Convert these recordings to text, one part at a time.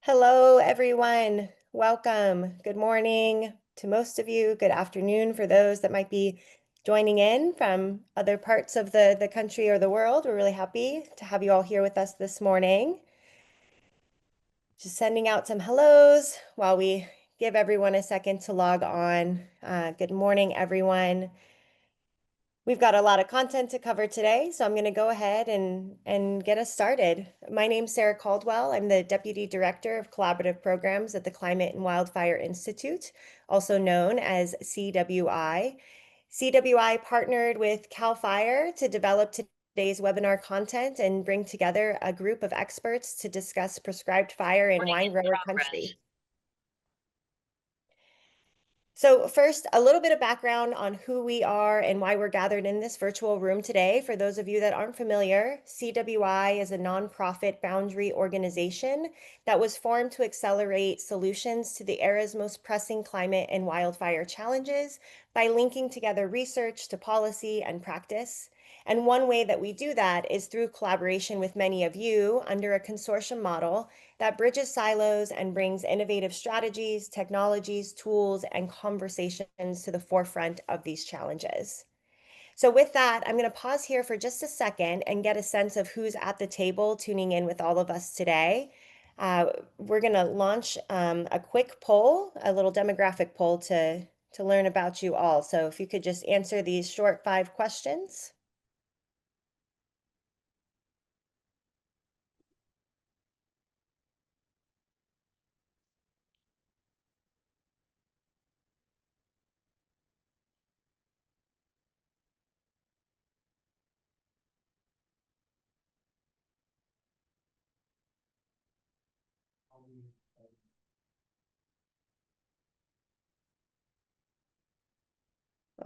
Hello, everyone. Welcome. Good morning to most of you. Good afternoon for those that might be joining in from other parts of the country or the world. We're really happy to have you all here with us this morning. Just sending out some hellos while we give everyone a second to log on. Good morning, everyone. We've got a lot of content to cover today, so I'm going to go ahead and get us started. My name's Sarah Caldwell. I'm the Deputy Director of Collaborative Programs at the Climate and Wildfire Institute, also known as CWI. CWI partnered with CAL FIRE to develop today's webinar content and bring together a group of experts to discuss prescribed fire in wine grower country. So first, a little bit of background on who we are and why we're gathered in this virtual room today. For those of you that aren't familiar, CWI is a nonprofit boundary organization that was formed to accelerate solutions to the era's most pressing climate and wildfire challenges by linking together research to policy and practice. And one way that we do that is through collaboration with many of you under a consortium model that bridges silos and brings innovative strategies, technologies, tools, and conversations to the forefront of these challenges. So with that, I'm going to pause here for just a second and get a sense of who's at the table tuning in with all of us today. We're going to launch a quick poll, a little demographic poll to learn about you all. So if you could just answer these short 5 questions.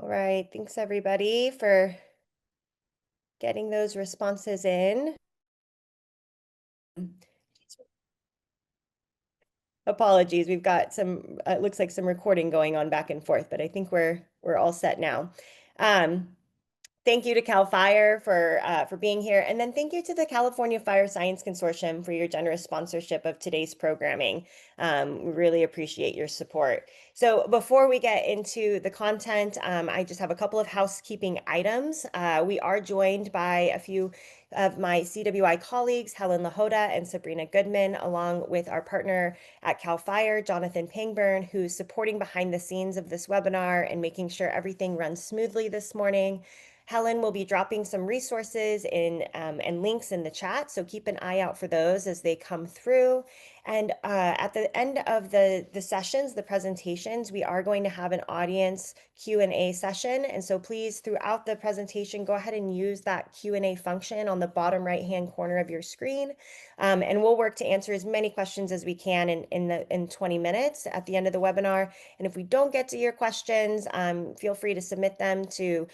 All right, thanks everybody for getting those responses in. Apologies, we've got some, it looks like some recording going on back and forth, but I think we're all set now. Thank you to CAL FIRE for being here. And then thank you to the California Fire Science Consortium for your generous sponsorship of today's programming. We really appreciate your support. So before we get into the content, I just have a couple of housekeeping items. We are joined by a few of my CWI colleagues, Helen Lahota and Sabrina Goodman, along with our partner at CAL FIRE, Jonathan Pangburn, who's supporting behind the scenes of this webinar and making sure everything runs smoothly this morning. Helen will be dropping some resources and links in the chat, so keep an eye out for those as they come through. And at the end of the sessions, the presentations, we are going to have an audience Q&A session. And so please, throughout the presentation, go ahead and use that Q&A function on the bottom right-hand corner of your screen. And we'll work to answer as many questions as we can in 20 minutes at the end of the webinar. And if we don't get to your questions, feel free to submit them to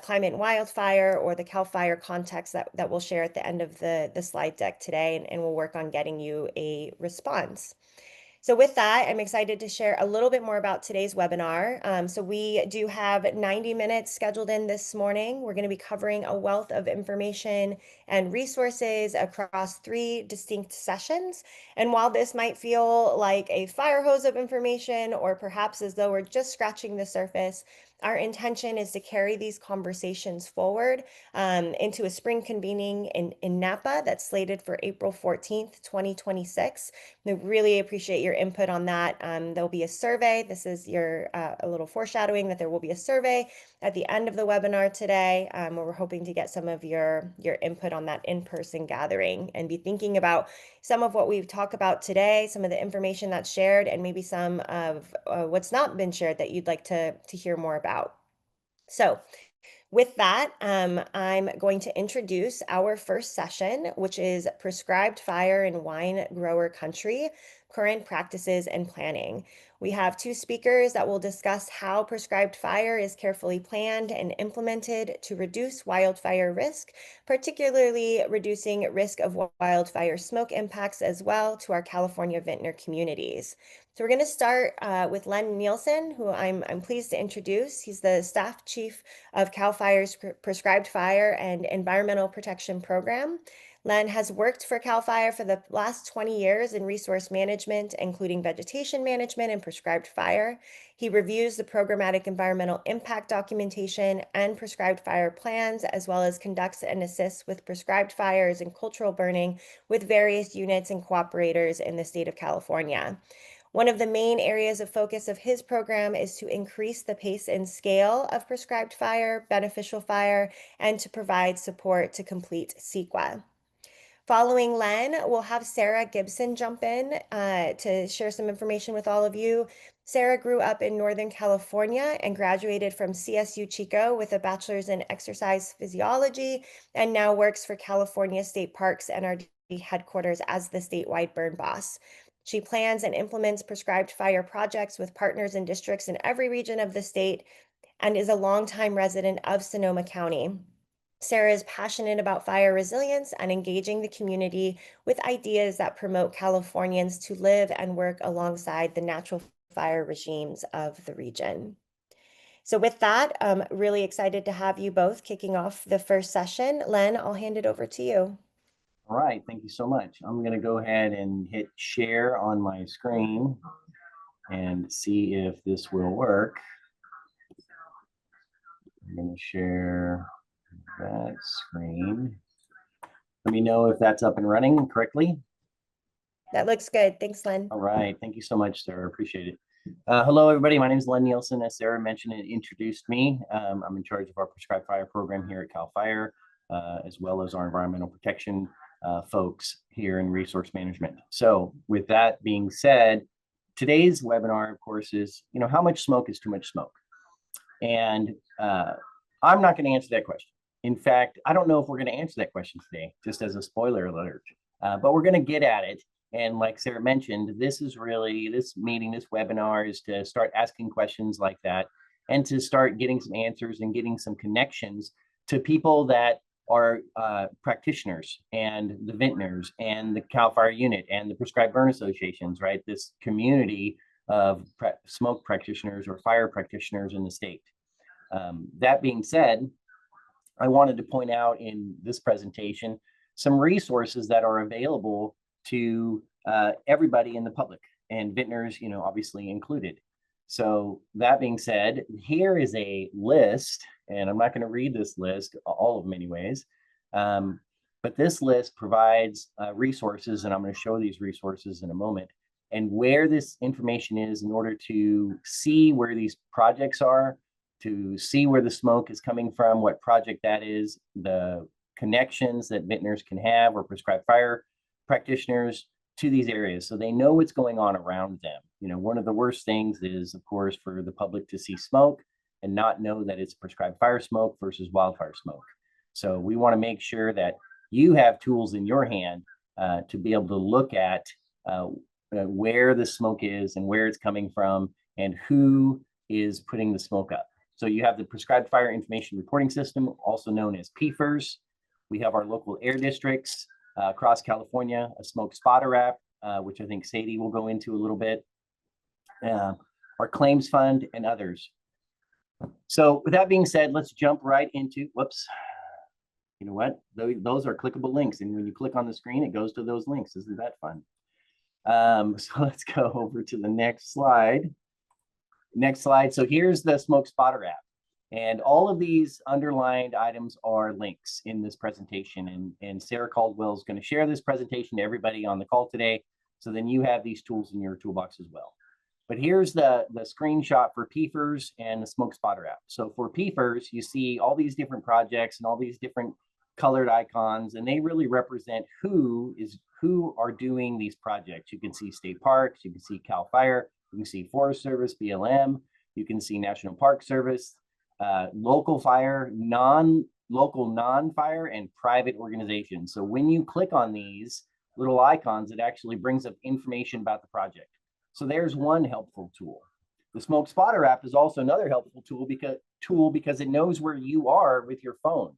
climate and wildfire or the CAL FIRE context that we'll share at the end of the slide deck today, and we'll work on getting you a response. So with that, I'm excited to share a little bit more about today's webinar. So we do have 90 minutes scheduled in this morning. We're going to be covering a wealth of information and resources across 3 distinct sessions. And while this might feel like a fire hose of information, or perhaps as though we're just scratching the surface, our intention is to carry these conversations forward into a spring convening in Napa that's slated for April 14th, 2026. I really appreciate your input on that. There'll be a survey. This is your a little foreshadowing that there will be a survey at the end of the webinar today, where we're hoping to get some of your input on that in-person gathering and be thinking about some of what we've talked about today, some of the information that's shared, and maybe some of what's not been shared that you'd like to hear more about. So with that, I'm going to introduce our first session, which is Prescribed Fire in Wine Grower Country, Current Practices and Planning. We have 2 speakers that will discuss how prescribed fire is carefully planned and implemented to reduce wildfire risk, particularly reducing risk of wildfire smoke impacts as well to our California vintner communities. So we're going to start with Len Nielsen, who I'm pleased to introduce. He's the staff chief of CAL FIRE's Prescribed Fire and Environmental Protection Program. Len has worked for CAL FIRE for the last 20 years in resource management, including vegetation management and prescribed fire. He reviews the programmatic environmental impact documentation and prescribed fire plans, as well as conducts and assists with prescribed fires and cultural burning with various units and cooperators in the state of California. One of the main areas of focus of his program is to increase the pace and scale of prescribed fire, beneficial fire, and to provide support to complete CEQA. Following Len, we'll have Sarah Gibson jump in to share some information with all of you. Sarah grew up in Northern California and graduated from CSU Chico with a bachelor's in exercise physiology, and now works for California State Parks NRD headquarters as the statewide burn boss. She plans and implements prescribed fire projects with partners and districts in every region of the state and is a longtime resident of Sonoma County. Sarah is passionate about fire resilience and engaging the community with ideas that promote Californians to live and work alongside the natural fire regimes of the region. So with that, I'm really excited to have you both kicking off the first session. Len, I'll hand it over to you. All right, thank you so much. I'm going to go ahead and hit share on my screen and see if this will work. I'm going to share that screen. Let me know if that's up and running correctly. That looks good. Thanks, Len. All right, thank you so much, Sarah. Appreciate it. Hello, everybody. My name is Len Nielsen. As Sarah mentioned and introduced me, I'm in charge of our prescribed fire program here at CAL FIRE, as well as our environmental protection folks here in resource management. So with that being said, today's webinar, of course, is, how much smoke is too much smoke? And I'm not going to answer that question. In fact, I don't know if we're going to answer that question today, just as a spoiler alert, but we're going to get at it. And like Sarah mentioned, this meeting, this webinar is to start asking questions like that and to start getting some answers and getting some connections to people that are practitioners and the vintners and the CAL FIRE unit and the prescribed burn associations, right? This community of smoke practitioners or fire practitioners in the state. That being said, I wanted to point out in this presentation some resources that are available to everybody in the public, and vintners, obviously included. So that being said, here is a list, and I'm not going to read this list, all of them anyways, but this list provides resources, and I'm going to show these resources in a moment, and where this information is in order to see where these projects are, to see where the smoke is coming from, what project that is, the connections that vintners can have or prescribed fire practitioners to these areas so they know what's going on around them. One of the worst things is, of course, for the public to see smoke and not know that it's prescribed fire smoke versus wildfire smoke. So we want to make sure that you have tools in your hand to be able to look at where the smoke is and where it's coming from and who is putting the smoke up. So you have the Prescribed Fire Information Reporting System, also known as PFIRS. We have our local air districts across California, a smoke spotter app, which I think Sadie will go into a little bit, our claims fund, and others. So with that being said, let's jump right into, whoops, you know what? Those are clickable links. And when you click on the screen, it goes to those links. Isn't that fun? So let's go over to the next slide. Next slide. So here's the smoke spotter app. And all of these underlined items are links in this presentation. And Sarah Caldwell is going to share this presentation to everybody on the call today. So then you have these tools in your toolbox as well. But here's the screenshot for PFIRS and the smoke spotter app. So for PFIRS, you see all these different projects and all these different colored icons, and they really represent who are doing these projects. You can see state parks, you can see CAL FIRE, you can see Forest Service, BLM, you can see National Park Service, local fire, non-local non-fire, and private organizations. So when you click on these little icons, it actually brings up information about the project. So there's one helpful tool. The Smoke Spotter app is also another helpful tool because it knows where you are with your phone.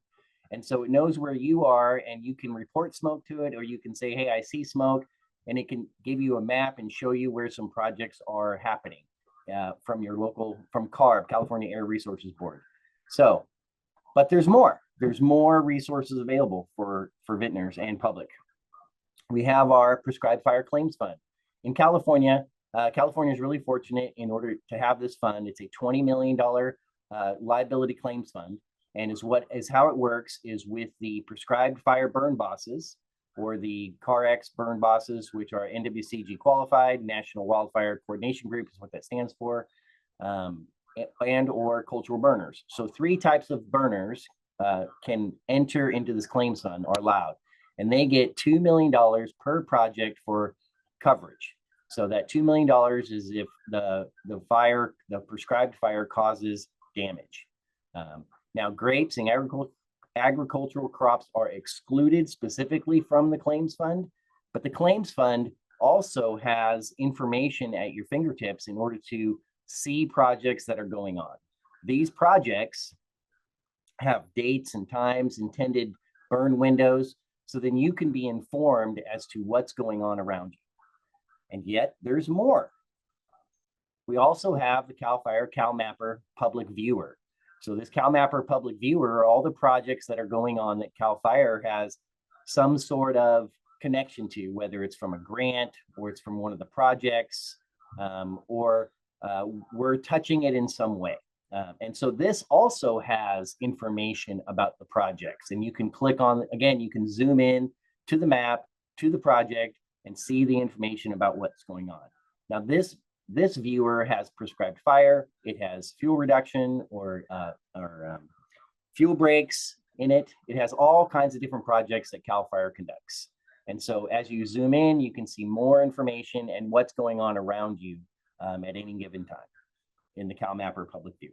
And so it knows where you are, and you can report smoke to it, or you can say, hey, I see smoke, and it can give you a map and show you where some projects are happening from your local, from CARB, California Air Resources Board. So, but there's more. there's more resources available for vintners and public. We have our prescribed fire claims fund. In California, California is really fortunate in order to have this fund. It's a $20 million liability claims fund. And how it works is with the prescribed fire burn bosses or the CARX burn bosses, which are NWCG qualified, National Wildfire Coordination Group is what that stands for, and or cultural burners. So 3 types of burners can enter into this claims fund, are allowed, and they get $2 million per project for coverage. So that $2 million is if the prescribed fire causes damage. Now, grapes and agricultural crops are excluded specifically from the claims fund, but the claims fund also has information at your fingertips in order to see projects that are going on. These projects have dates and times, intended burn windows, so then you can be informed as to what's going on around you. And yet there's more. We also have the CAL FIRE CalMapper public viewer. So this CalMapper public viewer are all the projects that are going on that CAL FIRE has some sort of connection to, whether it's from a grant or it's from one of the projects, or we're touching it in some way. And so this also has information about the projects, and you can click on, again, you can zoom in to the map, to the project, and see the information about what's going on. Now, this viewer has prescribed fire, it has fuel reduction or fuel breaks in it. It has all kinds of different projects that CAL FIRE conducts. And so as you zoom in, you can see more information and what's going on around you at any given time in the CalMapper public viewer.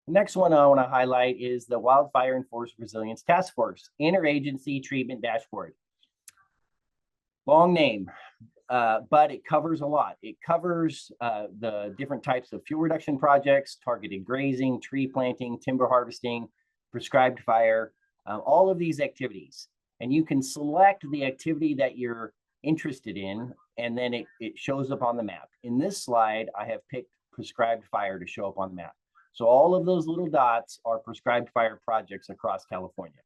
The next one I want to highlight is the Wildfire and Forest Resilience Task Force Interagency Treatment Dashboard. Long name, but it covers a lot. It covers the different types of fuel reduction projects, targeted grazing, tree planting, timber harvesting, prescribed fire, all of these activities. And you can select the activity that you're interested in, and then it shows up on the map. In this slide, I have picked prescribed fire to show up on the map. So all of those little dots are prescribed fire projects across California.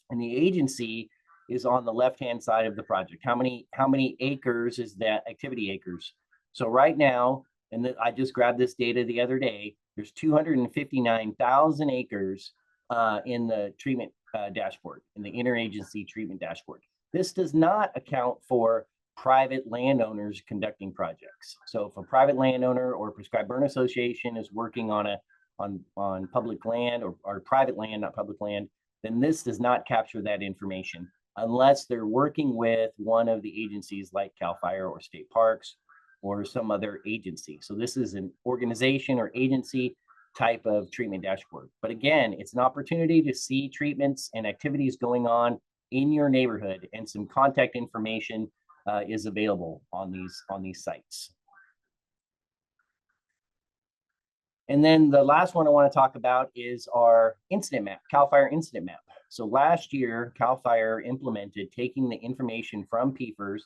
And the agency is on the left-hand side of the project. How many acres is that activity acres? So right now, and I just grabbed this data the other day, there's 259,000 acres in the treatment dashboard, in the interagency treatment dashboard. This does not account for private landowners conducting projects. So if a private landowner or prescribed burn association is working on public land or private land, not public land, then this does not capture that information unless they're working with one of the agencies like CAL FIRE or state parks or some other agency. So this is an organization or agency type of treatment dashboard. But again, it's an opportunity to see treatments and activities going on in your neighborhood, and some contact information is available on these sites. And then the last one I want to talk about is our incident map, CAL FIRE incident map. So last year, CAL FIRE implemented taking the information from PFERS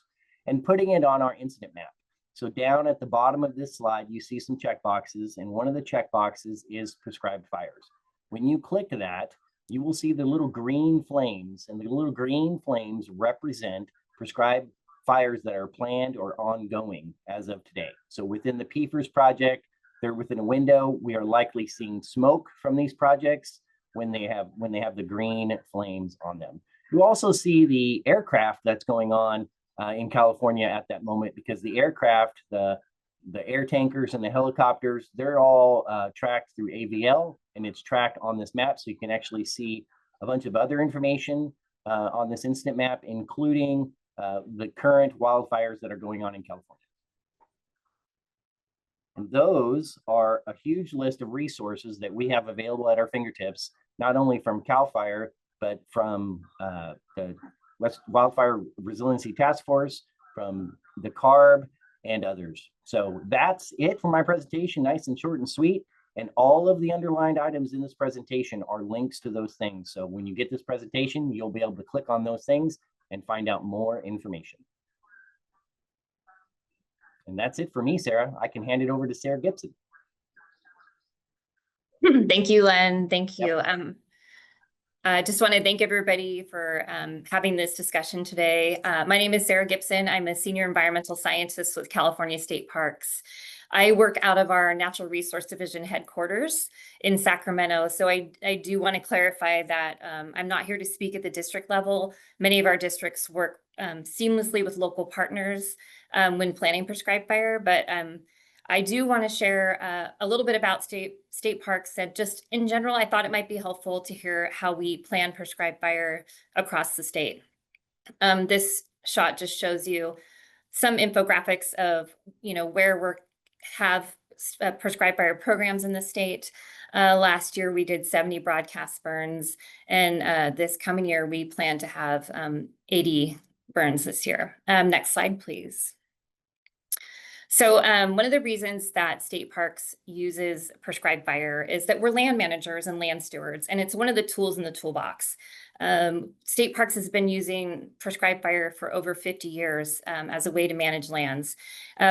and putting it on our incident map. So down at the bottom of this slide, you see some check boxes, and one of the check boxes is prescribed fires. When you click that, you will see the little green flames, and the little green flames represent prescribed fires that are planned or ongoing as of today. So within the PFERS project, they're within a window. We are likely seeing smoke from these projects when they have the green flames on them. You also see the aircraft that's going on in California at that moment, because the aircraft, the air tankers and the helicopters, they're all tracked through AVL, and it's tracked on this map. So you can actually see a bunch of other information on this incident map, including the current wildfires that are going on in California. And those are a huge list of resources that we have available at our fingertips, not only from CAL FIRE, but from the Wildfire Resiliency Task Force, from the CARB, and others. So that's it for my presentation, nice and short and sweet. And all of the underlined items in this presentation are links to those things. So when you get this presentation, you'll be able to click on those things and find out more information. And that's it for me, Sarah. I can hand it over to Sarah Gibson. Thank you, Len. Thank Yep. you. I just want to thank everybody for having this discussion today. My name is Sarah Gibson. I'm a senior environmental scientist with California State Parks. I work out of our Natural Resource Division headquarters in Sacramento. So I do want to clarify that I'm not here to speak at the district level. Many of our districts work seamlessly with local partners when planning prescribed fire, but I do want to share a little bit about state parks, and just in general, I thought it might be helpful to hear how we plan prescribed fire across the state. This shot just shows you some infographics of, where we have prescribed fire programs in the state. Last year, we did 70 broadcast burns, and this coming year, we plan to have 80 burns this year. Next slide, please. So one of the reasons that state parks uses prescribed fire is that we're land managers and land stewards, and it's one of the tools in the toolbox. State parks has been using prescribed fire for over 50 years as a way to manage lands.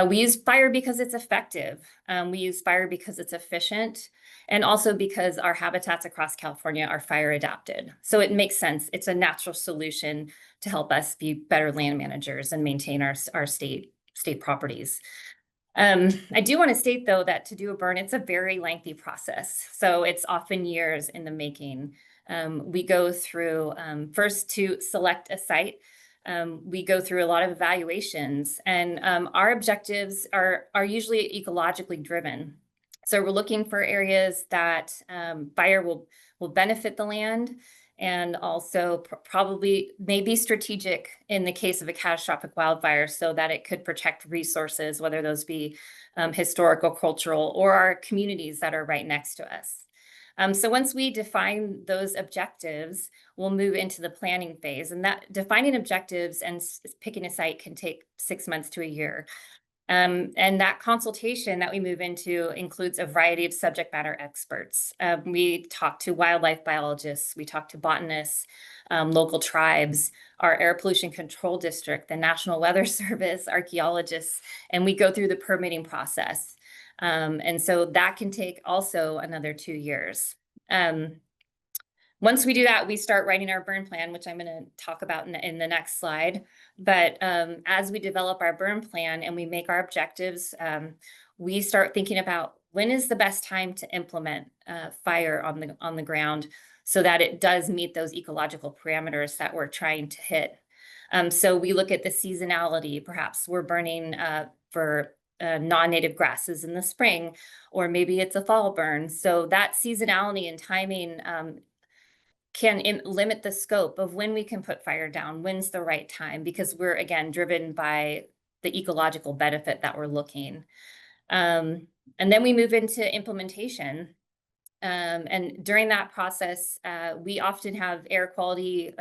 We use fire because it's effective. We use fire because it's efficient, and also because our habitats across California are fire adapted. So it makes sense. It's a natural solution to help us be better land managers and maintain our state properties. I do want to state, though, that to do a burn, it's a very lengthy process. So it's often years in the making. We go through, first to select a site, we go through a lot of evaluations, and our objectives are usually ecologically driven. So we're looking for areas that fire will benefit the land, and also probably may be strategic in the case of a catastrophic wildfire, so that it could protect resources, whether those be historical, cultural, or our communities that are right next to us. So once we define those objectives, we'll move into the planning phase, and that defining objectives and picking a site can take 6 months to a year. And that consultation that we move into includes a variety of subject matter experts. We talk to wildlife biologists, we talk to botanists, local tribes, our air pollution control district, the National Weather Service, archaeologists, and we go through the permitting process. And so that can take also another 2 years. Once we do that, we start writing our burn plan, which I'm going to talk about in the next slide. But as we develop our burn plan and we make our objectives, we start thinking about when is the best time to implement fire on the ground so that it does meet those ecological parameters that we're trying to hit. So we look at the seasonality. Perhaps we're burning for non-native grasses in the spring, or maybe it's a fall burn. So that seasonality and timing can limit the scope of when we can put fire down, when's the right time, because we're, again, driven by the ecological benefit that we're looking. And then we move into implementation. And during that process, we often have air quality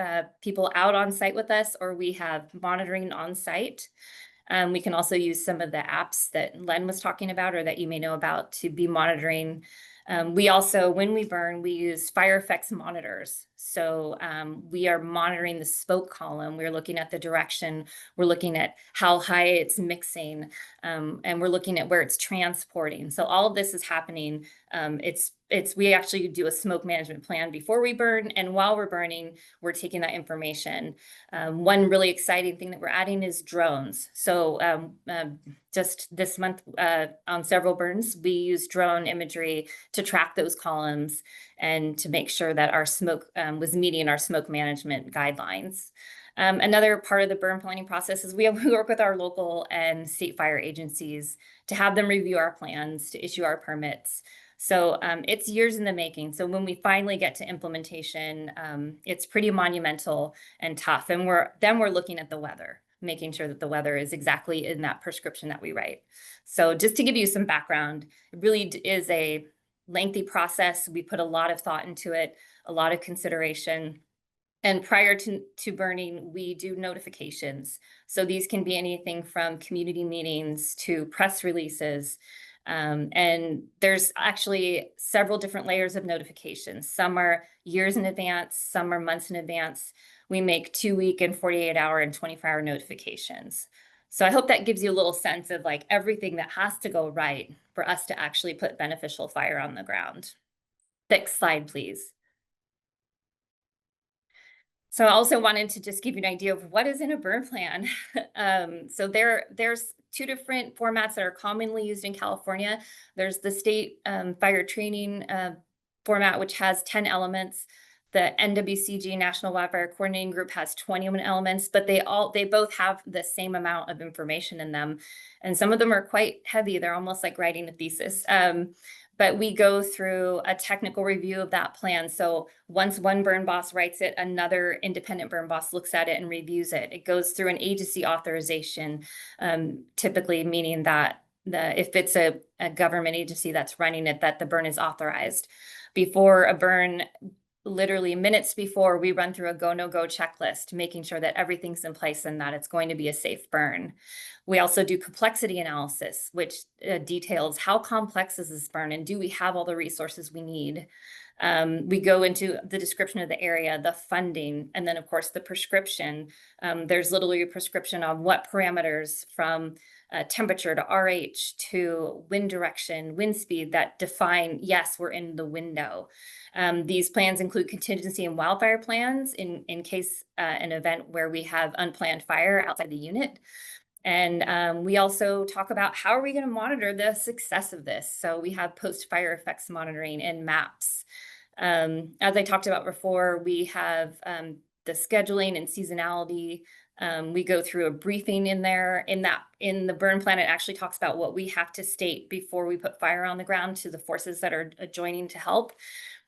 people out on site with us, or we have monitoring on site. We can also use some of the apps that Len was talking about, or that you may know about, to be monitoring. We also, when we burn, we use fire effects monitors. So we are monitoring the smoke column. We're looking at the direction. We're looking at how high it's mixing, and we're looking at where it's transporting. So all of this is happening. We actually do a smoke management plan before we burn, and while we're burning, we're taking that information. One really exciting thing that we're adding is drones. So just this month on several burns, we use drone imagery to track those columns and to make sure that our smoke was meeting our smoke management guidelines. Another part of the burn planning process is we work with our local and state fire agencies to have them review our plans, to issue our permits. So it's years in the making. So when we finally get to implementation, it's pretty monumental and tough. And we're looking at the weather, making sure that the weather is exactly in that prescription that we write. So just to give you some background, it really is a lengthy process. We put a lot of thought into it, a lot of consideration. And prior to burning, we do notifications. So these can be anything from community meetings to press releases. And there's actually several different layers of notifications. Some are years in advance, some are months in advance. We make 2-week and 48-hour and 24-hour notifications. So I hope that gives you a little sense of like everything that has to go right for us to actually put beneficial fire on the ground. Next slide, please. So I also wanted to just give you an idea of what is in a burn plan. So there's two different formats that are commonly used in California. There's the state fire training format, which has 10 elements. The NWCG National Wildfire Coordinating Group has 21 elements, but they both have the same amount of information in them. And some of them are quite heavy. They're almost like writing a thesis. But we go through a technical review of that plan. So once one burn boss writes it, another independent burn boss looks at it and reviews it. It goes through an agency authorization, typically meaning that if it's a government agency that's running it, that the burn is authorized. Before a burn, literally minutes before, we run through a go, no go checklist, making sure that everything's in place and that it's going to be a safe burn. We also do complexity analysis, which details how complex is this burn and do we have all the resources we need? We go into the description of the area, the funding, and then of course the prescription. There's literally a prescription on what parameters from temperature to RH to wind direction, wind speed that define, yes, we're in the window. These plans include contingency and wildfire plans in case an event where we have unplanned fire outside the unit. And we also talk about how are we going to monitor the success of this. So we have post-fire effects monitoring and maps. As I talked about before, we have the scheduling and seasonality. We go through a briefing in there. In the burn plan, it actually talks about what we have to state before we put fire on the ground to the forces that are joining to help.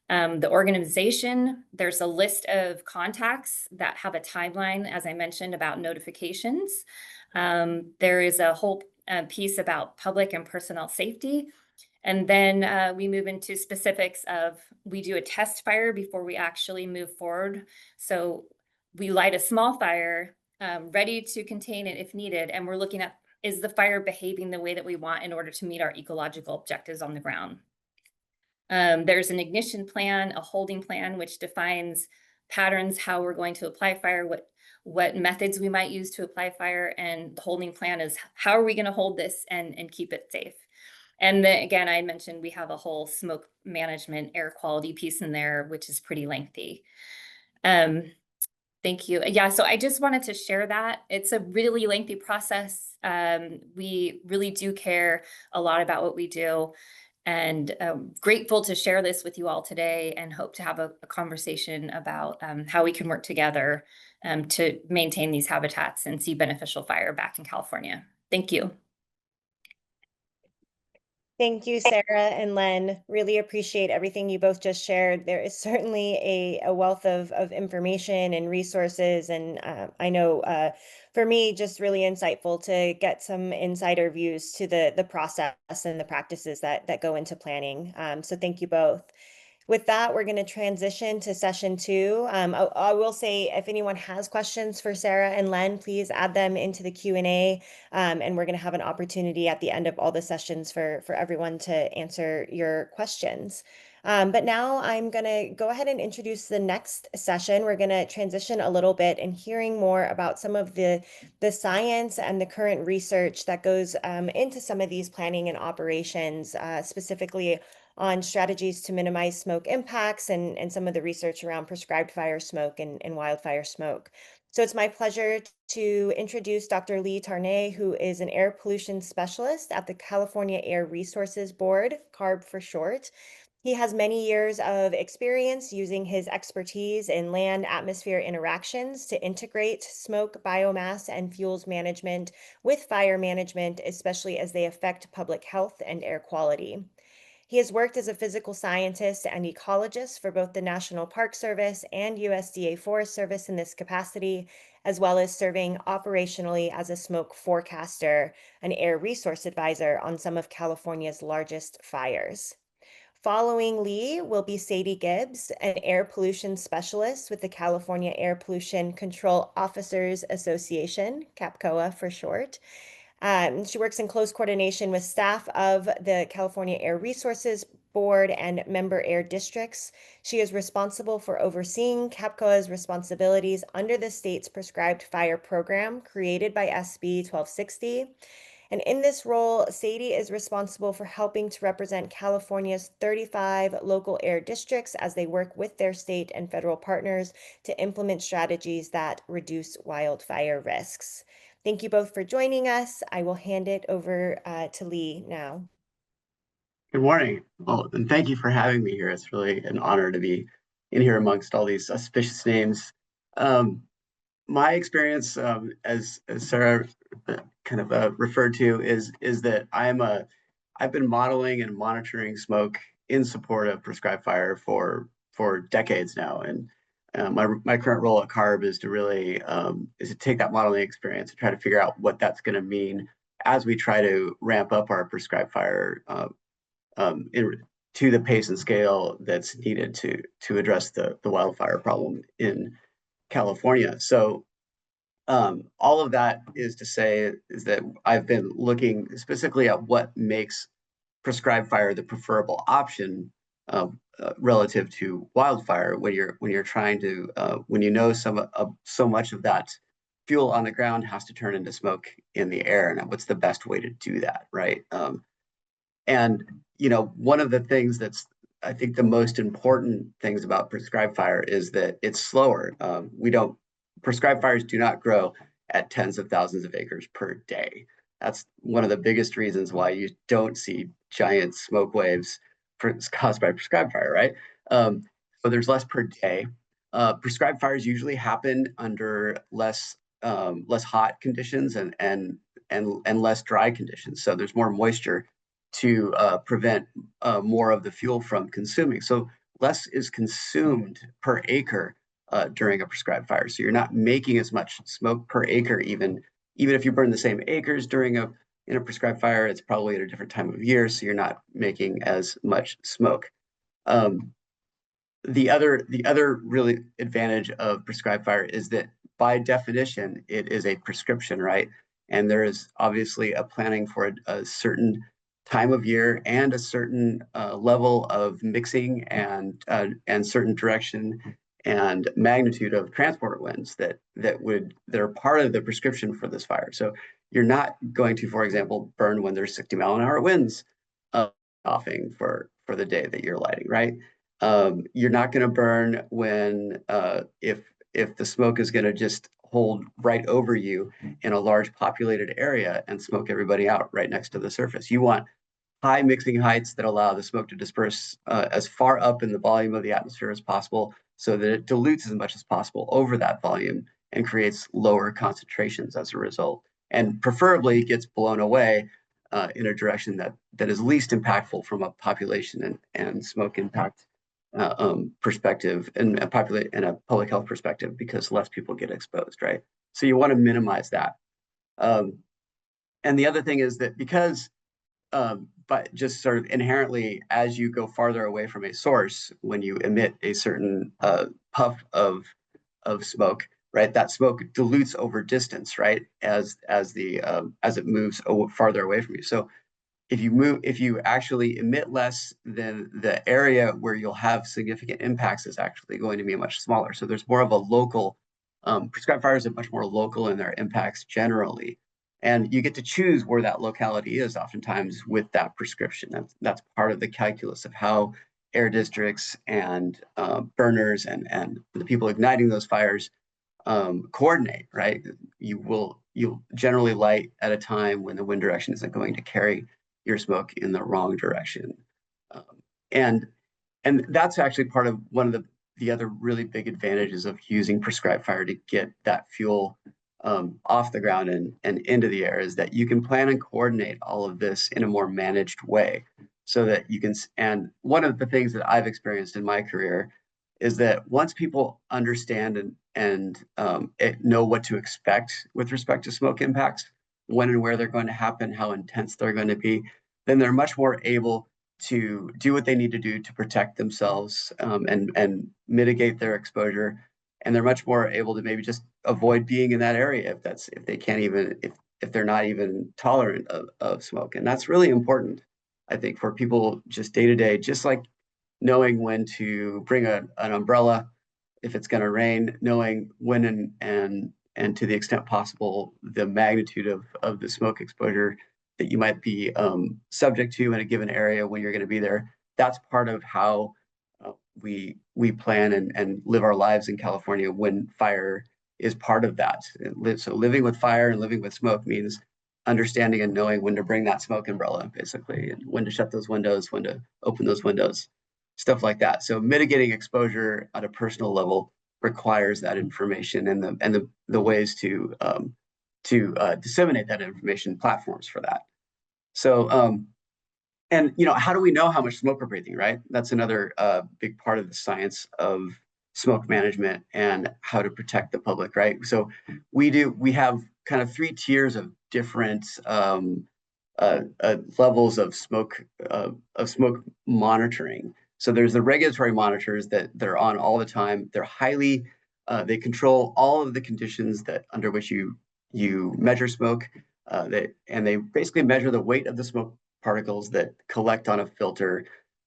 The organization, there's a list of contacts that have a timeline, as I mentioned, about notifications. There is a whole piece about public and personnel safety. And then we move into specifics of, we do a test fire before we actually move forward. So we light a small fire, ready to contain it if needed. And we're looking at, is the fire behaving the way that we want in order to meet our ecological objectives on the ground? There's an ignition plan, a holding plan, which defines patterns, how we're going to apply fire, what methods we might use to apply fire, and the holding plan is how are we going to hold this and keep it safe. And then again, I mentioned we have a whole smoke management air quality piece in there, which is pretty lengthy. Thank you. Yeah, so I just wanted to share that. It's a really lengthy process. We really do care a lot about what we do. And grateful to share this with you all today and hope to have a conversation about how we can work together to maintain these habitats and see beneficial fire back in California. Thank you. Thank you, Sarah and Len. Really appreciate everything you both just shared. There is certainly a wealth of information and resources. And I know for me, just really insightful to get some insider views to the process and the practices that go into planning. So thank you both. With that, we're going to transition to session 2. I will say, if anyone has questions for Sarah and Len, please add them into the Q&A, and we're going to have an opportunity at the end of all the sessions for everyone to answer your questions. But now I'm going to go ahead and introduce the next session. We're going to transition a little bit and hearing more about some of the science and the current research that goes into some of these planning and operations, specifically on strategies to minimize smoke impacts and some of the research around prescribed fire smoke and wildfire smoke. So it's my pleasure to introduce Dr. Lee Tarnay, who is an air pollution specialist at the California Air Resources Board, CARB for short. He has many years of experience using his expertise in land-atmosphere interactions to integrate smoke, biomass, and fuels management with fire management, especially as they affect public health and air quality. He has worked as a physical scientist and ecologist for both the National Park Service and USDA Forest Service in this capacity, as well as serving operationally as a smoke forecaster, an air resource advisor on some of California's largest fires. Following Lee will be Sadie Gibbs, an air pollution specialist with the California Air Pollution Control Officers Association, CAPCOA for short. She works in close coordination with staff of the California Air Resources Board and member air districts. She is responsible for overseeing CAPCOA's responsibilities under the state's prescribed fire program created by SB 1260. And in this role, Sadie is responsible for helping to represent California's 35 local air districts as they work with their state and federal partners to implement strategies that reduce wildfire risks. Thank you both for joining us. I will hand it over to Lee now. Good morning. Well, and thank you for having me here. It's really an honor to be in here amongst all these auspicious names. My experience, as Sarah kind of referred to, is that I've been modeling and monitoring smoke in support of prescribed fire for decades now, and my current role at CARB is to really is to take that modeling experience and try to figure out what that's going to mean as we try to ramp up our prescribed fire to the pace and scale that's needed to address the wildfire problem in California. So all of that is to say is that I've been looking specifically at what makes prescribed fire the preferable option relative to wildfire when you're trying to when you know so much of that fuel on the ground has to turn into smoke in the air, and what's the best way to do that, right? And one of the things that's I think the most important things about prescribed fire is that it's slower. Prescribed fires do not grow at tens of thousands of acres per day. That's one of the biggest reasons why you don't see giant smoke waves caused by prescribed fire, right? So there's less per day. Prescribed fires usually happen under less hot conditions and less dry conditions. So there's more moisture to prevent more of the fuel from consuming. So less is consumed per acre during a prescribed fire. So you're not making as much smoke per acre, even if you burn the same acres in a prescribed fire, it's probably at a different time of year, so you're not making as much smoke. The other really advantage of prescribed fire is that by definition, it is a prescription, right? And there is obviously a planning for a certain time of year and a certain level of mixing and certain direction and magnitude of transport winds that are part of the prescription for this fire. So you're not going to, for example, burn when there's 60-mile-an-hour winds offing for the day that you're lighting, right? You're not going to burn when if the smoke is going to just hold right over you in a large populated area and smoke everybody out right next to the surface. You want high mixing heights that allow the smoke to disperse as far up in the volume of the atmosphere as possible so that it dilutes as much as possible over that volume and creates lower concentrations as a result, and preferably gets blown away in a direction that is least impactful from a population and smoke impact perspective and a public health perspective, because less people get exposed, right? So you want to minimize that. And the other thing is that because but just sort of inherently, as you go farther away from a source, when you emit a certain puff of smoke, right, that smoke dilutes over distance, right, as it moves farther away from you. So if you actually emit less, then the area where you'll have significant impacts is actually going to be much smaller. So there's more of a local, prescribed fires are much more local in their impacts generally. And you get to choose where that locality is oftentimes with that prescription. That's part of the calculus of how air districts and burners and the people igniting those fires coordinate, right? You'll generally light at a time when the wind direction isn't going to carry your smoke in the wrong direction. And that's actually part of one of the other really big advantages of using prescribed fire to get that fuel off the ground and into the air, is that you can plan and coordinate all of this in a more managed way so that you can, and one of the things that I've experienced in my career is that once people understand and know what to expect with respect to smoke impacts, when and where they're going to happen, how intense they're going to be, then they're much more able to do what they need to do to protect themselves and mitigate their exposure. And they're much more able to maybe just avoid being in that area if they're not even tolerant of smoke. And that's really important, I think, for people just day to day, just like knowing when to bring an umbrella if it's going to rain, knowing when and to the extent possible the magnitude of the smoke exposure that you might be subject to in a given area when you're going to be there. That's part of how we plan and live our lives in California when fire is part of that. So living with fire and living with smoke means understanding and knowing when to bring that smoke umbrella, basically, and when to shut those windows, when to open those windows, stuff like that. So mitigating exposure at a personal level requires that information and the ways to disseminate that information, platforms for that. So and how do we know how much smoke we're breathing, right? That's another big part of the science of smoke management and how to protect the public, right? So we have kind of 3 tiers of different levels of smoke monitoring. So there's the regulatory monitors that they're on all the time. They're highly they control all of the conditions that under which you measure smoke. And they basically measure the weight of the smoke particles that collect on a filter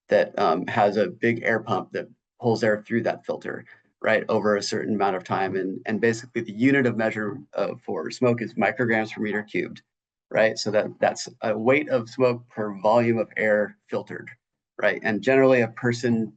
that has a big air pump that pulls air through that filter, right, over a certain amount of time. And basically the unit of measure for smoke is micrograms per meter cubed, right? So that's a weight of smoke per volume of air filtered, right? And generally a person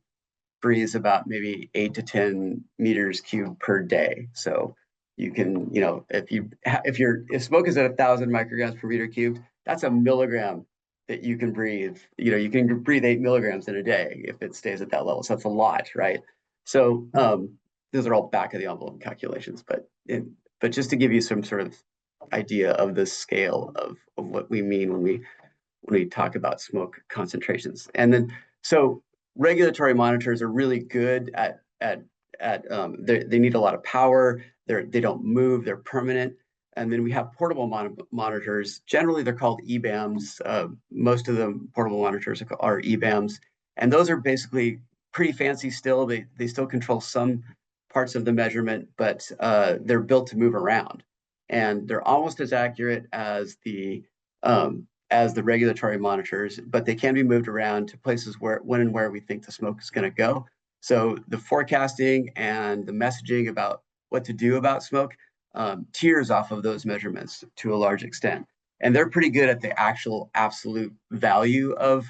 breathes about maybe 8 to 10 meters cubed per day. So you can, if smoke is at 1,000 micrograms per meter cubed, that's a milligram that you can breathe. You can breathe 8 milligrams in a day if it stays at that level. So that's a lot, right? So those are all back of the envelope calculations, but just to give you some sort of idea of the scale of what we mean when we talk about smoke concentrations. And then so regulatory monitors are really good at they need a lot of power. They don't move, they're permanent. And then we have portable monitors. Generally, they're called EBAMs. Most of the portable monitors are EBAMs. And those are basically pretty fancy still. They still control some parts of the measurement, but they're built to move around. And they're almost as accurate as the regulatory monitors, but they can be moved around to places when and where we think the smoke is going to go. So the forecasting and the messaging about what to do about smoke tiers off of those measurements to a large extent. And they're pretty good at the actual absolute value of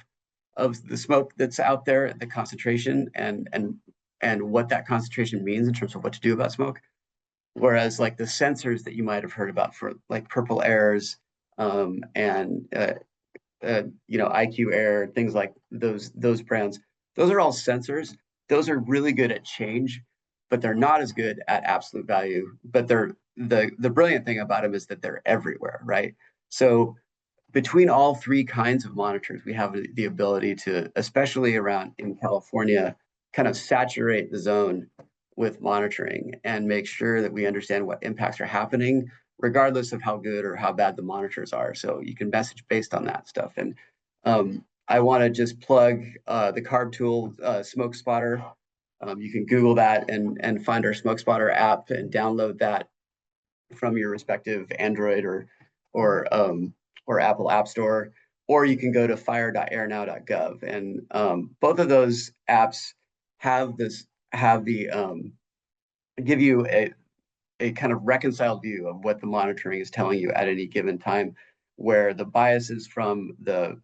the smoke that's out there, the concentration and what that concentration means in terms of what to do about smoke. Whereas like the sensors that you might have heard about for like Purple Airs and IQ Air, things like those brands, those are all sensors. Those are really good at change, but they're not as good at absolute value. But the brilliant thing about them is that they're everywhere, right? So between all 3 kinds of monitors, we have the ability to, especially around in California, kind of saturate the zone with monitoring and make sure that we understand what impacts are happening, regardless of how good or how bad the monitors are. So you can message based on that stuff. And I want to just plug the Carb Tool Smoke Spotter. You can Google that and find our Smoke Spotter app and download that from your respective Android or Apple App Store, or you can go to fire.airnow.gov. And both of those apps give you a kind of reconciled view of what the monitoring is telling you at any given time, where the biases from the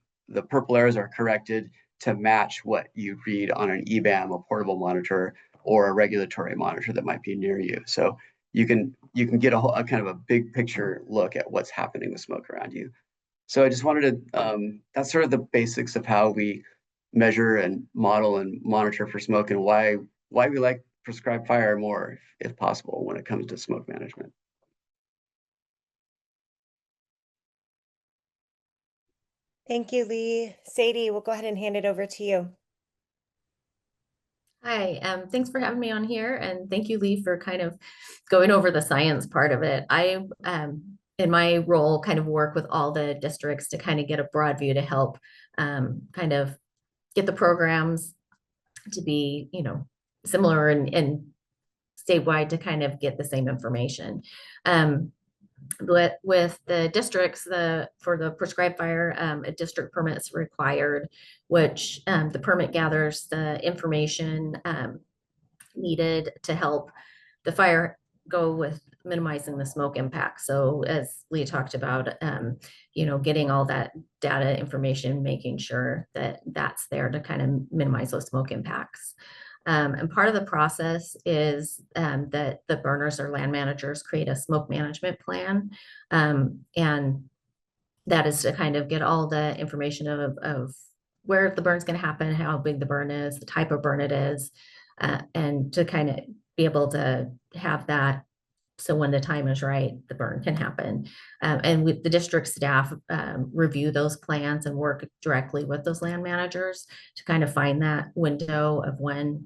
Purple Airs are corrected to match what you read on an EBAM, a portable monitor, or a regulatory monitor that might be near you. So you can get a kind of a big picture look at what's happening with smoke around you. So I just wanted to, that's sort of the basics of how we measure and model and monitor for smoke, and why we like prescribed fire more if possible when it comes to smoke management. Thank you, Lee. Sadie, we'll go ahead and hand it over to you. Hi, thanks for having me on here, and thank you, Lee, for kind of going over the science part of it. I, in my role, kind of work with all the districts to kind of get a broad view to help kind of get the programs to be, similar and statewide to kind of get the same information. But with the districts, for the prescribed fire, a district permit is required, which the permit gathers the information needed to help the go with minimizing the smoke impact. So as Lee talked about, you know, getting all that data information, making sure that that's there to kind of minimize those smoke impacts. And part of the process is that the burners or land managers create a smoke management plan. And that is to kind of get all the information of where the burn's going to happen, how big the burn is, the type of burn it is, and to kind of be able to have that. So when the time is right, the burn can happen. And with the district staff review those plans and work directly with those land managers to kind of find that window of when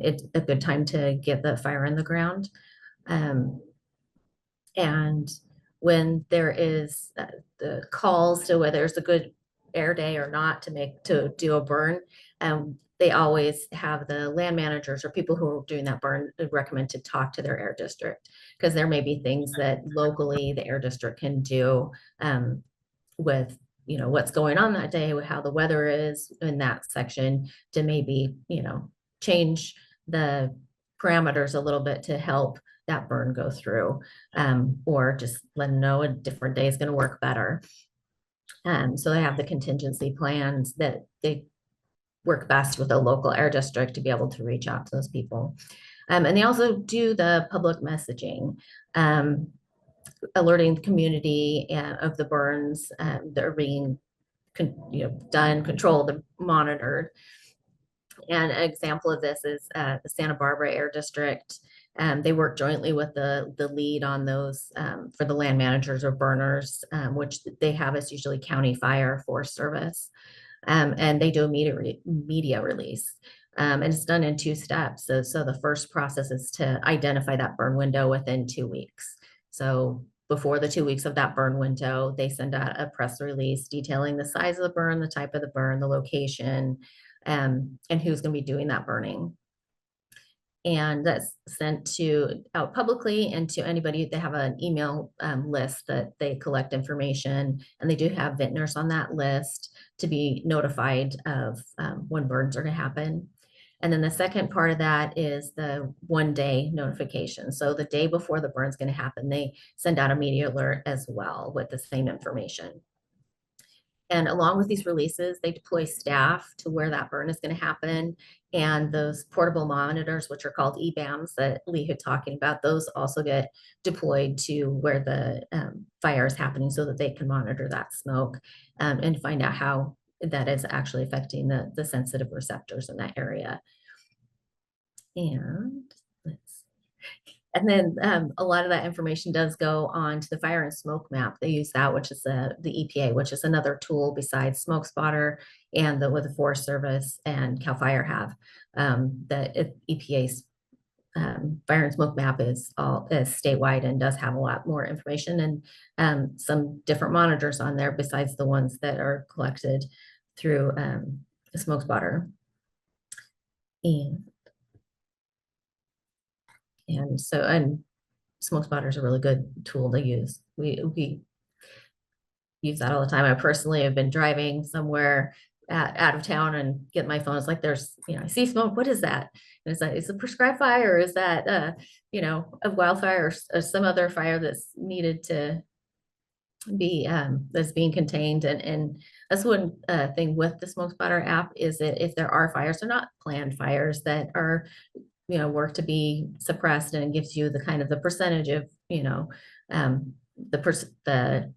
it's a good time to get the fire in the ground. And when there is the calls to whether it's a good air day or not to do a burn, they always have the land managers or people who are doing that burn recommend to talk to their air district, because there may be things that locally the air district can do with, you know, what's going on that day, with how the weather is in that section, to maybe, you know, change the parameters a little bit to help that burn go through, or just let them know a different day is going to work better. So they have the contingency plans that they work best with a local air district to be able to reach out to those people. And they also do the public messaging, alerting the community of the burns that are being done, controlled, and monitored. And an example of this is the Santa Barbara Air District. They work jointly with the lead on those for the land managers or burners, which they have is usually County Fire, Forest Service. And they do a media release. And it's done in 2 steps. So the first process is to identify that burn window within 2 weeks. So before the 2 weeks of that burn window, they send out a press release detailing the size of the burn, the type of the burn, the location, and who's going to be doing that burning. And that's sent out publicly and to anybody. They have an email list that they collect information, and they do have vintners on that list to be notified of when burns are going to happen. And then the second part of that is the 1-day notification. So the day before the burn's going to happen, they send out a media alert as well with the same information. And along with these releases, they deploy staff to where that burn is going to happen. And those portable monitors, which are called EBAMs that Lee had talking about, those also get deployed to where the fire is happening so that they can monitor that smoke and find out how that is actually affecting the sensitive receptors in that area. And then a lot of that information does go on to the fire and smoke map. They use that, which is the EPA, which is another tool besides Smoke Spotter and what the Forest Service and CAL FIRE have. The EPA's fire and smoke map is statewide and does have a lot more information and some different monitors on there besides the ones that are collected through the Smoke Spotter. And Smoke Spotter is a really good tool to use. We use that all the time. I personally have been driving somewhere out of town and get my phone. It's like there's, I see smoke. What is that? And it's a prescribed fire. Or is that a wildfire or some other fire that's needed to be that's being contained? And that's one thing with the Smoke Spotter app is that if there are fires, they're not planned fires that are work to be suppressed, and it gives you the kind of the percentage of the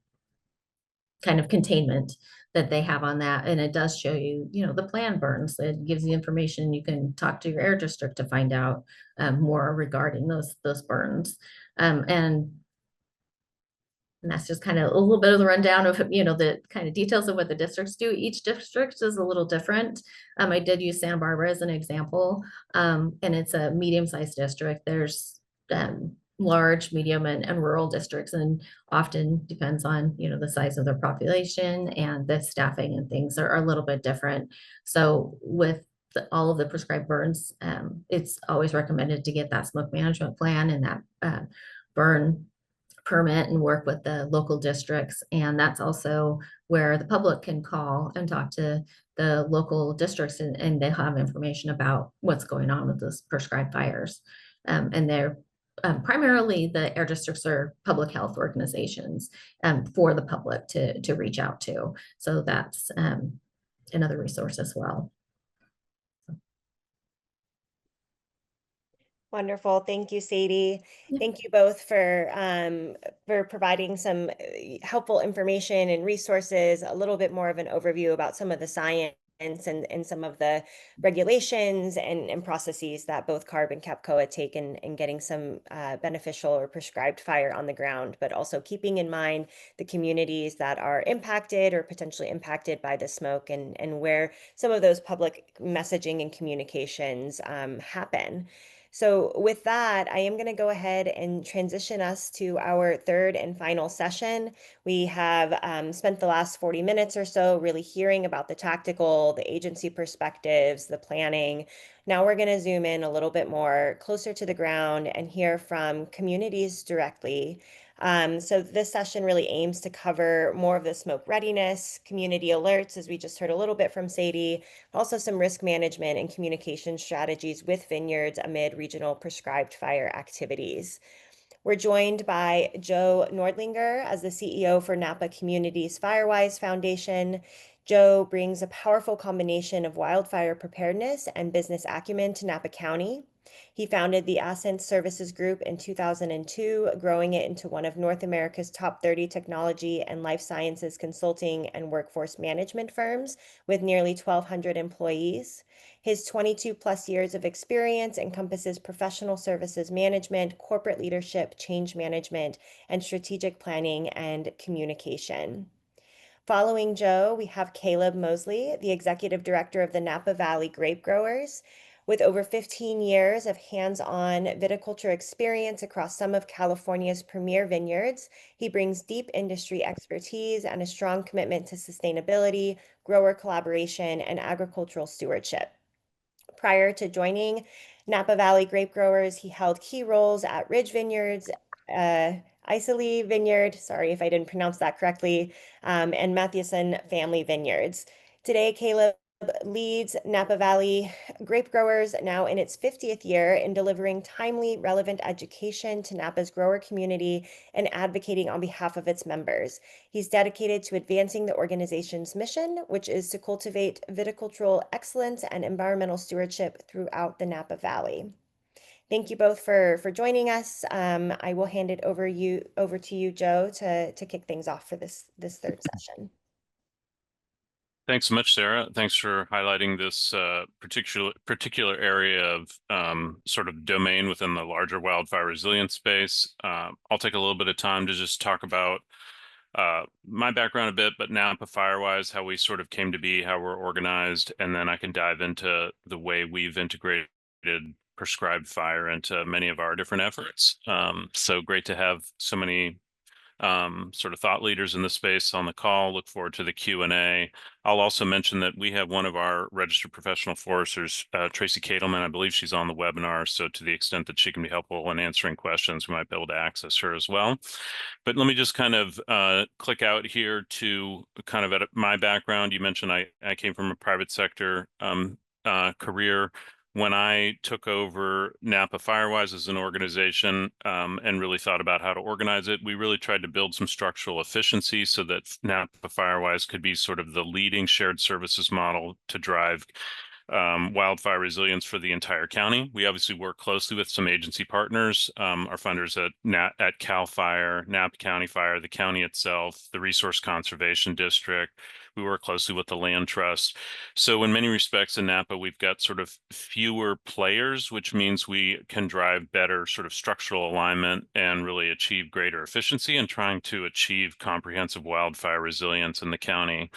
kind of containment that they have on that. And it does show you the planned burns. It gives you information. You can talk to your air district to find out more regarding those burns. And that's just kind of a little bit of the rundown of the kind of details of what the districts do. Each district is a little different. I did use Santa Barbara as an example, and it's a medium-sized district. There's large, medium, and rural districts, and often depends on the size of their population, and the staffing and things are a little bit different. So with all of the prescribed burns, it's always recommended to get that smoke management plan and that burn permit and work with the local districts. And that's also where the public can call and talk to the local districts, and they have information about what's going on with those prescribed fires. And primarily the air districts are public health organizations for the public to reach out to. So that's another resource as well. Wonderful. Thank you, Sadie. Yeah. Thank you both for providing some helpful information and resources, a little bit more of an overview about some of the science and some of the regulations and processes that both CARB and CAPCOA take in getting some beneficial or prescribed fire on the ground, but also keeping in mind the communities that are impacted or potentially impacted by the smoke and where some of those public messaging and communications happen. So with that, I am going to go ahead and transition us to our third and final session. We have spent the last 40 minutes or so really hearing about the tactical, the agency perspectives, the planning. Now we're going to zoom in a little bit more closer to the ground and hear from communities directly. So this session really aims to cover more of the smoke readiness, community alerts, as we just heard a little bit from Sadie, also some risk management and communication strategies with vineyards amid regional prescribed fire activities. We're joined by Joe Nordlinger as the CEO for Napa Communities Firewise Foundation. Joe brings a powerful combination of wildfire preparedness and business acumen to Napa County. He founded the Ascent Services Group in 2002, growing it into one of North America's top 30 technology and life sciences consulting and workforce management firms with nearly 1,200 employees. His 22 plus years of experience encompasses professional services management, corporate leadership, change management, and strategic planning and communication. Following Joe, we have Caleb Mosley, the Executive Director of the Napa Valley Grape Growers. With over 15 years of hands-on viticulture experience across some of California's premier vineyards, he brings deep industry expertise and a strong commitment to sustainability, grower collaboration, and agricultural stewardship. Prior to joining Napa Valley Grape Growers, he held key roles at Ridge Vineyards, Isley Vineyard, sorry if I didn't pronounce that correctly, and Mathewson Family Vineyards. Today, Caleb leads Napa Valley Grape Growers, now in its 50th year, in delivering timely, relevant education to Napa's grower community and advocating on behalf of its members. He's dedicated to advancing the organization's mission, which is to cultivate viticultural excellence and environmental stewardship throughout the Napa Valley. Thank you both for joining us. I will hand it over to you, Joe, to kick things off for this third session. Thanks so much, Sarah. Thanks for highlighting this particular area of sort of domain within the larger wildfire resilience space. I'll take a little bit of time to just talk about my background a bit, but Napa Firewise, how we sort of came to be, how we're organized, and then I can dive into the way we've integrated prescribed fire into many of our different efforts. So great to have so many sort of thought leaders in the space on the call. Look forward to the Q&A. I'll also mention that we have one of our registered professional foresters, Tracy Cadelman. I believe she's on the webinar. So to the extent that she can be helpful in answering questions, we might be able to access her as well. But let me just kind of click out here to kind of at my background. You mentioned I came from a private sector career. When I took over Napa Firewise as an organization and really thought about how to organize it, we really tried to build some structural efficiency so that Napa Firewise could be sort of the leading shared services model to drive wildfire resilience for the entire county. We obviously work closely with some agency partners, our funders at CAL FIRE, Napa County Fire, the county itself, the Resource Conservation District. We work closely with the Land Trust. So in many respects in Napa, we've got sort of fewer players, which means we can drive better sort of structural alignment and really achieve greater efficiency in trying to achieve comprehensive wildfire resilience in the county.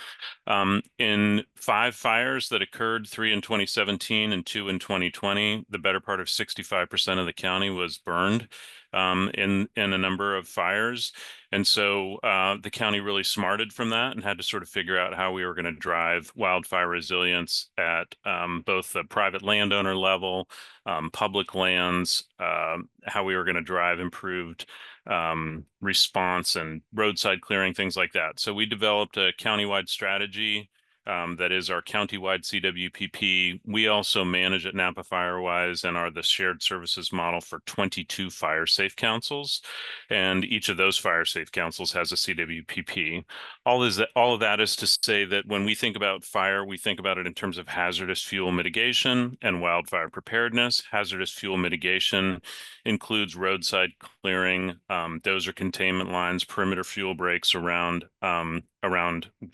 In 5 fires that occurred, 3 in 2017 and 2 in 2020, the better part of 65% of the county was burned in a number of fires. And so the county really smarted from that and had to sort of figure out how we were going to drive wildfire resilience at both the private landowner level, public lands, how we were going to drive improved response and roadside clearing, things like that. So we developed a countywide strategy that is our countywide CWPP. We also manage at Napa FireWise and are the shared services model for 22 fire safe councils. And each of those fire safe councils has a CWPP. All of that is to say that when we think about fire, we think about it in terms of hazardous fuel mitigation and wildfire preparedness. Hazardous fuel mitigation includes roadside clearing, dozer containment lines, perimeter fuel breaks around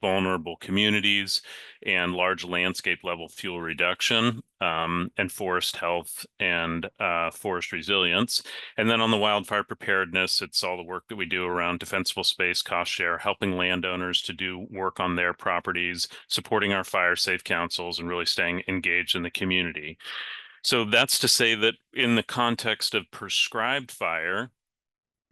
vulnerable communities, and large landscape level fuel reduction, and forest health and forest resilience. And then on the wildfire preparedness, it's all the work that we do around defensible space, cost share, helping landowners to do work on their properties, supporting our fire safe councils, and really staying engaged in the community. So that's to say that in the context of prescribed fire,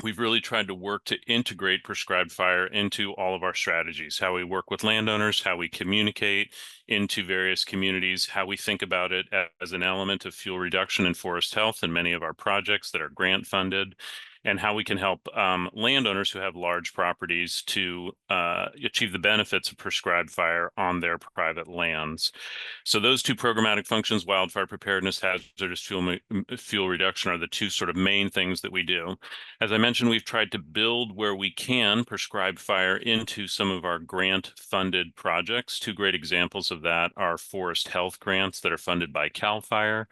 we've really tried to work to integrate prescribed fire into all of our strategies, how we work with landowners, how we communicate into various communities, how we think about it as an element of fuel reduction and forest health in many of our projects that are grant funded, and how we can help landowners who have large properties to achieve the benefits of prescribed fire on their private lands. So those two programmatic functions, wildfire preparedness, hazardous fuel reduction, are the two sort of main things that we do. As I mentioned, we've tried to build where we can prescribed fire into some of our grant-funded projects. Two great examples of that are forest health grants that are funded by CAL FIRE.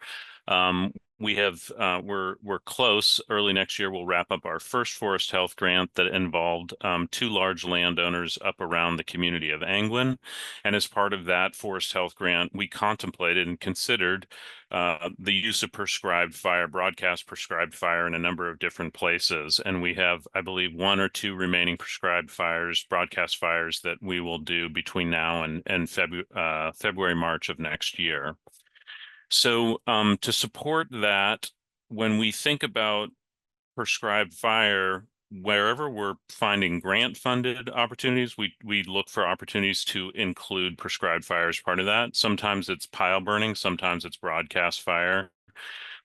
We're close. Early next year, we'll wrap up our first forest health grant that involved two large landowners up around the community of Angwin. And as part of that forest health grant, we contemplated and considered the use of prescribed fire, broadcast prescribed fire in a number of different places. And we have, I believe, 1 or 2 remaining prescribed fires, broadcast fires, that we will do between now and February, March of next year. So to support that, when we think about prescribed fire, wherever we're finding grant-funded opportunities, we look for opportunities to include prescribed fire as part of that. Sometimes it's pile burning, sometimes it's broadcast fire.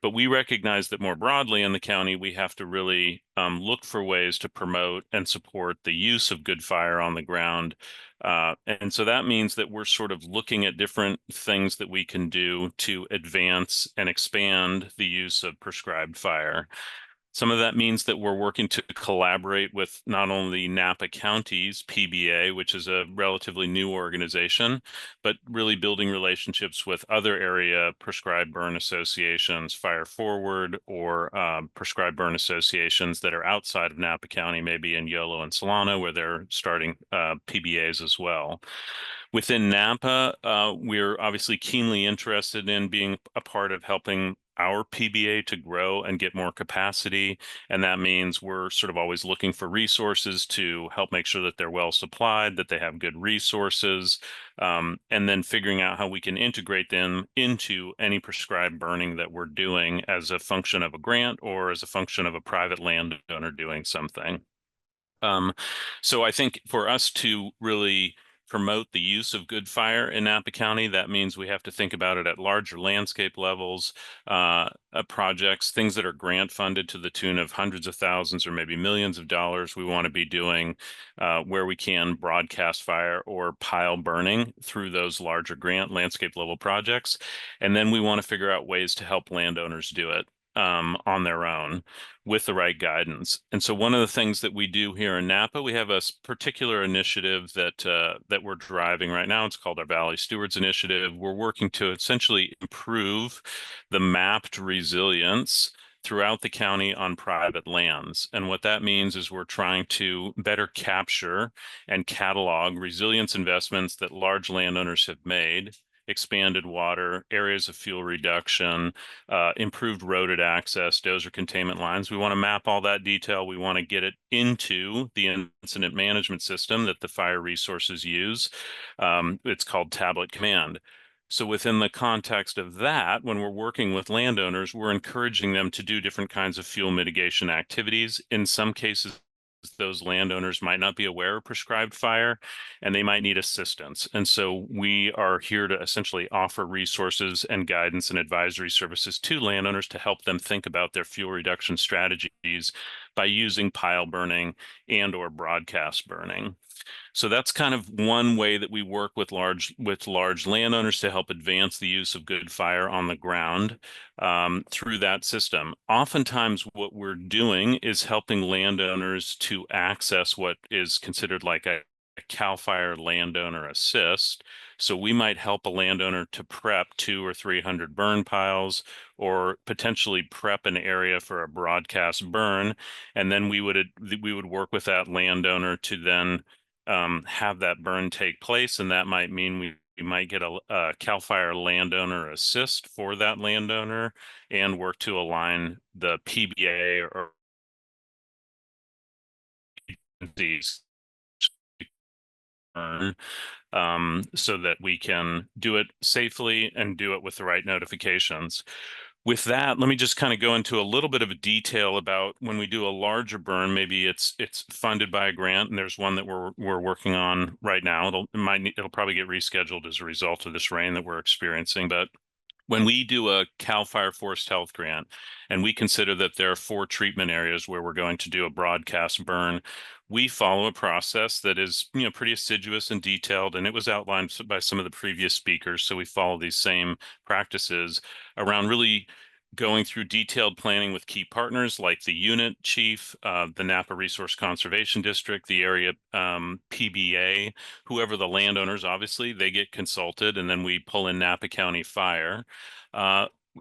But we recognize that more broadly in the county, we have to really look for ways to promote and support the use of good fire on the ground. And so that means that we're sort of looking at different things that we can do to advance and expand the use of prescribed fire. Some of that means that we're working to collaborate with not only Napa County's PBA, which is a relatively new organization, but really building relationships with other area prescribed burn associations, Fire Forward, or prescribed burn associations that are outside of Napa County, maybe in Yolo and Solano, where they're starting PBAs as well. Within Napa, we're obviously keenly interested in being a part of helping our PBA to grow and get more capacity. And that means we're sort of always looking for resources to help make sure that they're well supplied, that they have good resources, and then figuring out how we can integrate them into any prescribed burning that we're doing as a function of a grant or as a function of a private landowner doing something. So I think for us to really promote the use of good fire in Napa County, that means we have to think about it at larger landscape levels, projects, things that are grant funded to the tune of hundreds of thousands or maybe millions of dollars. We want to be doing where we can broadcast fire or pile burning through those larger grant landscape level projects. And then we want to figure out ways to help landowners do it on their own with the right guidance. And so one of the things that we do here in Napa, we have a particular initiative that we're driving right now. It's called our Valley Stewards Initiative. We're working to essentially improve the mapped resilience throughout the county on private lands. And what that means is we're trying to better capture and catalog resilience investments that large landowners have made, expanded water, areas of fuel reduction, improved roaded access, dozer containment lines. We want to map all that detail. We want to get it into the incident management system that the fire resources use. It's called Tablet Command. So within the context of that, when we're working with landowners, we're encouraging them to do different kinds of fuel mitigation activities. In some cases, those landowners might not be aware of prescribed fire and they might need assistance. And so we are here to essentially offer resources and guidance and advisory services to landowners to help them think about their fuel reduction strategies by using pile burning and or broadcast burning. So that's kind of one way that we work with large landowners to help advance the use of good fire on the ground through that system. Oftentimes what we're doing is helping landowners to access what is considered like a CAL FIRE landowner assist. So we might help a landowner to prep 200 or 300 burn piles, or potentially prep an area for a broadcast burn. And then we would work with that landowner to then have that burn take place. And that might mean we might get a CAL FIRE landowner assist for that landowner and work to align the PBA or these burn so that we can do it safely and do it with the right notifications. With that, let me just kind of go into a little bit of detail about when we do a larger burn. Maybe it's funded by a grant, and there's one that we're working on right now. It'll probably get rescheduled as a result of this rain that we're experiencing. But when we do a CAL FIRE Forest Health grant, and we consider that there are 4 treatment areas where we're going to do a broadcast burn, we follow a process that is, pretty assiduous and detailed, and it was outlined by some of the previous speakers. So we follow these same practices around really going through detailed planning with key partners like the unit chief, the Napa Resource Conservation District, the area PBA, whoever the landowners, obviously, they get consulted, and then we pull in Napa County Fire.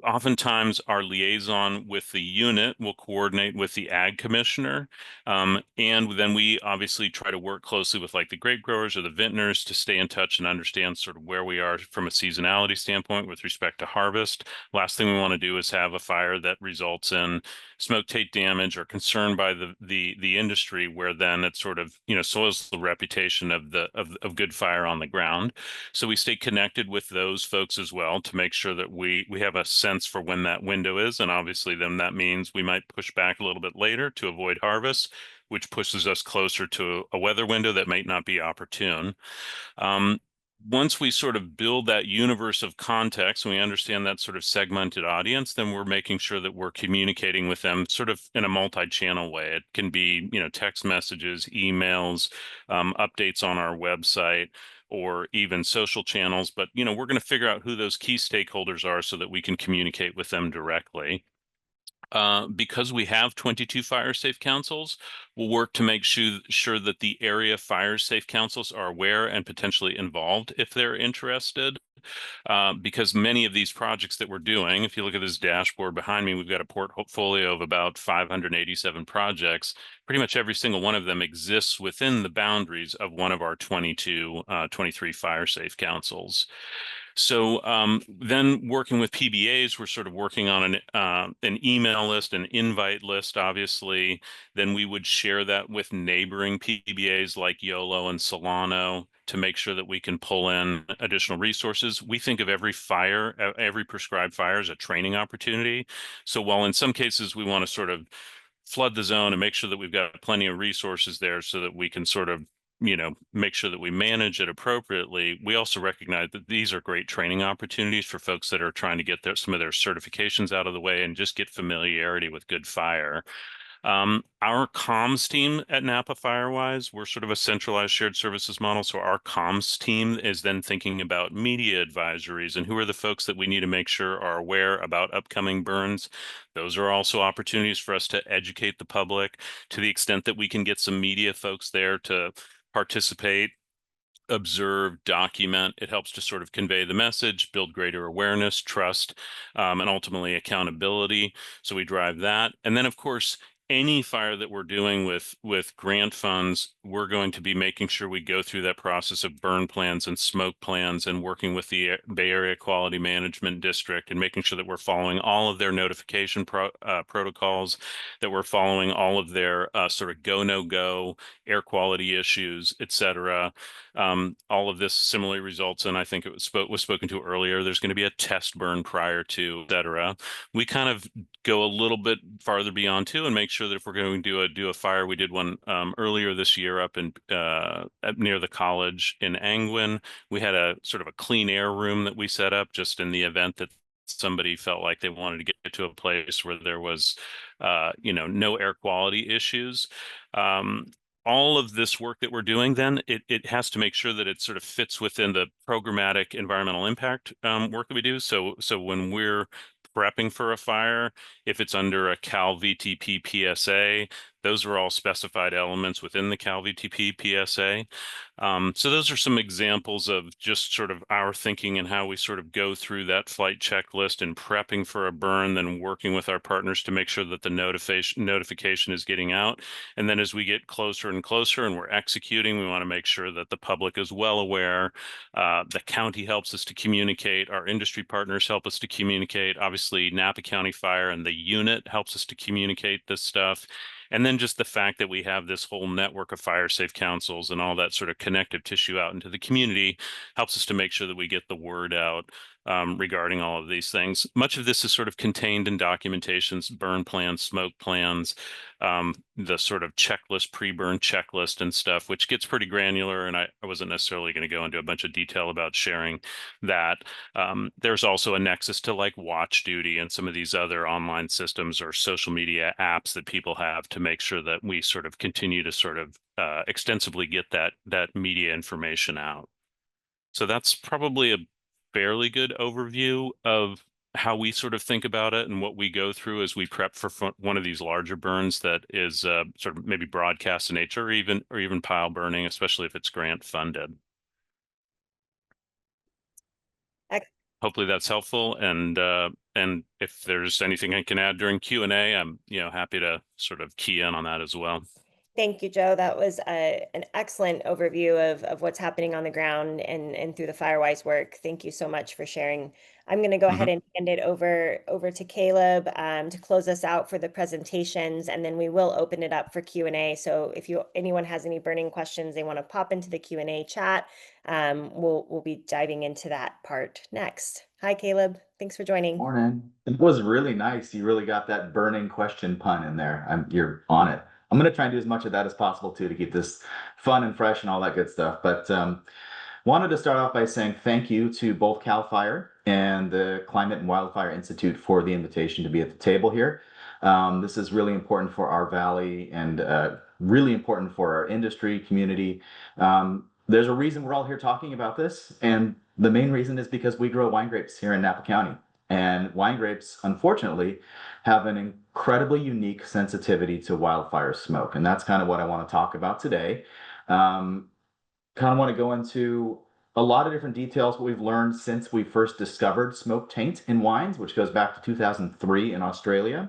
Oftentimes our liaison with the unit will coordinate with the ag commissioner. And then we obviously try to work closely with like the grape growers or the vintners to stay in touch and understand sort of where we are from a seasonality standpoint with respect to harvest. Last thing we want to do is have a fire that results in smoke taint damage or concern by the industry, where then it sort of, soils the reputation of good fire on the ground. So we stay connected with those folks as well to make sure that we have a sense for when that window is. And obviously then that means we might push back a little bit later to avoid harvest, which pushes us closer to a weather window that might not be opportune. Once we sort of build that universe of context and we understand that sort of segmented audience, then we're making sure that we're communicating with them sort of in a multi-channel way. It can be, text messages, emails, updates on our website, or even social channels. But, we're going to figure out who those key stakeholders are so that we can communicate with them directly. Because we have 22 fire safe councils, we'll work to make sure that the area fire safe councils are aware and potentially involved if they're interested. Because many of these projects that we're doing, if you look at this dashboard behind me, we've got a portfolio of about 587 projects. Pretty much every single one of them exists within the boundaries of one of our 23 fire safe councils. So then working with PBAs, we're sort of working on an email list, an invite list, obviously. Then we would share that with neighboring PBAs like YOLO and Solano to make sure that we can pull in additional resources. We think of every prescribed fire as a training opportunity. So while in some cases we want to sort of flood the zone and make sure that we've got plenty of resources there so that we can sort of make sure that we manage it appropriately, we also recognize that these are great training opportunities for folks that are trying to get some of their certifications out of the way and just get familiarity with good fire. Our comms team at Napa Firewise, we're sort of a centralized shared services model. So our comms team is then thinking about media advisories and who are the folks that we need to make sure are aware about upcoming burns. Those are also opportunities for us to educate the public to the extent that we can get some media folks there to participate, observe, document. It helps to sort of convey the message, build greater awareness, trust, and ultimately accountability. So we drive that. And then, of course, any fire that we're doing with grant funds, we're going to be making sure we go through that process of burn plans and smoke plans and working with the Bay Area Quality Management District and making sure that we're following all of their notification protocols, that we're following all of their sort of go, no go, air quality issues, et cetera. All of this similarly results in, I think it was spoken to earlier, there's going to be a test burn prior to, et cetera. We kind of go a little bit farther beyond too and make sure that if we're going to do a fire, we did one earlier this year up in near the college in Angwin. We had a sort of a clean air room that we set up just in the event that somebody felt like they wanted to get to a place where there was, no air quality issues. All of this work that we're doing, then it has to make sure that it sort of fits within the programmatic environmental impact work that we do. So when we're prepping for a fire, if it's under a Cal VTP PSA, those are all specified elements within the Cal VTP PSA. So those are some examples of just sort of our thinking and how we sort of go through that flight checklist and prepping for a burn, then working with our partners to make sure that the notification is getting out. And then as we get closer and closer and we're executing, we want to make sure that the public is well aware. The county helps us to communicate. Our industry partners help us to communicate. Obviously, Napa County Fire and the unit helps us to communicate this stuff. And then just the fact that we have this whole network of fire safe councils and all that sort of connective tissue out into the community helps us to make sure that we get the word out regarding all of these things. Much of this is sort of contained in documentations, burn plans, smoke plans, the sort of checklist, pre-burn checklist and stuff, which gets pretty granular. And I wasn't necessarily going to go into a bunch of detail about sharing that. There's also a nexus to like Watch Duty and some of these other online systems or social media apps that people have to make sure that we sort of continue to sort of extensively get that media information out. So that's probably a fairly good overview of how we sort of think about it and what we go through as we prep for one of these larger burns that is sort of maybe broadcast in nature or even pile burning, especially if it's grant funded. Hopefully that's helpful. And if there's anything I can add during Q&A, I'm happy to sort of key in on that as well. Thank you, Joe. That was an excellent overview of what's happening on the ground and through the Firewise work. Thank you so much for sharing. I'm going to go ahead and hand it over to Caleb to close us out for the presentations, and then we will open it up for Q&A. So if anyone has any burning questions they want to pop into the Q&A chat, we'll be diving into that part next. Hi, Caleb. Thanks for joining. Morning. It was really nice. You really got that burning question pun in there. You're on it. I'm going to try and do as much of that as possible too to keep this fun and fresh and all that good stuff. But wanted to start off by saying thank you to both CAL FIRE and the Climate and Wildfire Institute for the invitation to be at the table here. This is really important for our valley and really important for our industry community. There's a reason we're all here talking about this, and the main reason is because we grow wine grapes here in Napa County. And wine grapes, unfortunately, have an incredibly unique sensitivity to wildfire smoke. And that's kind of what I want to talk about today. Kind of want to go into a lot of different details, what we've learned since we first discovered smoke taint in wines, which goes back to 2003 in Australia.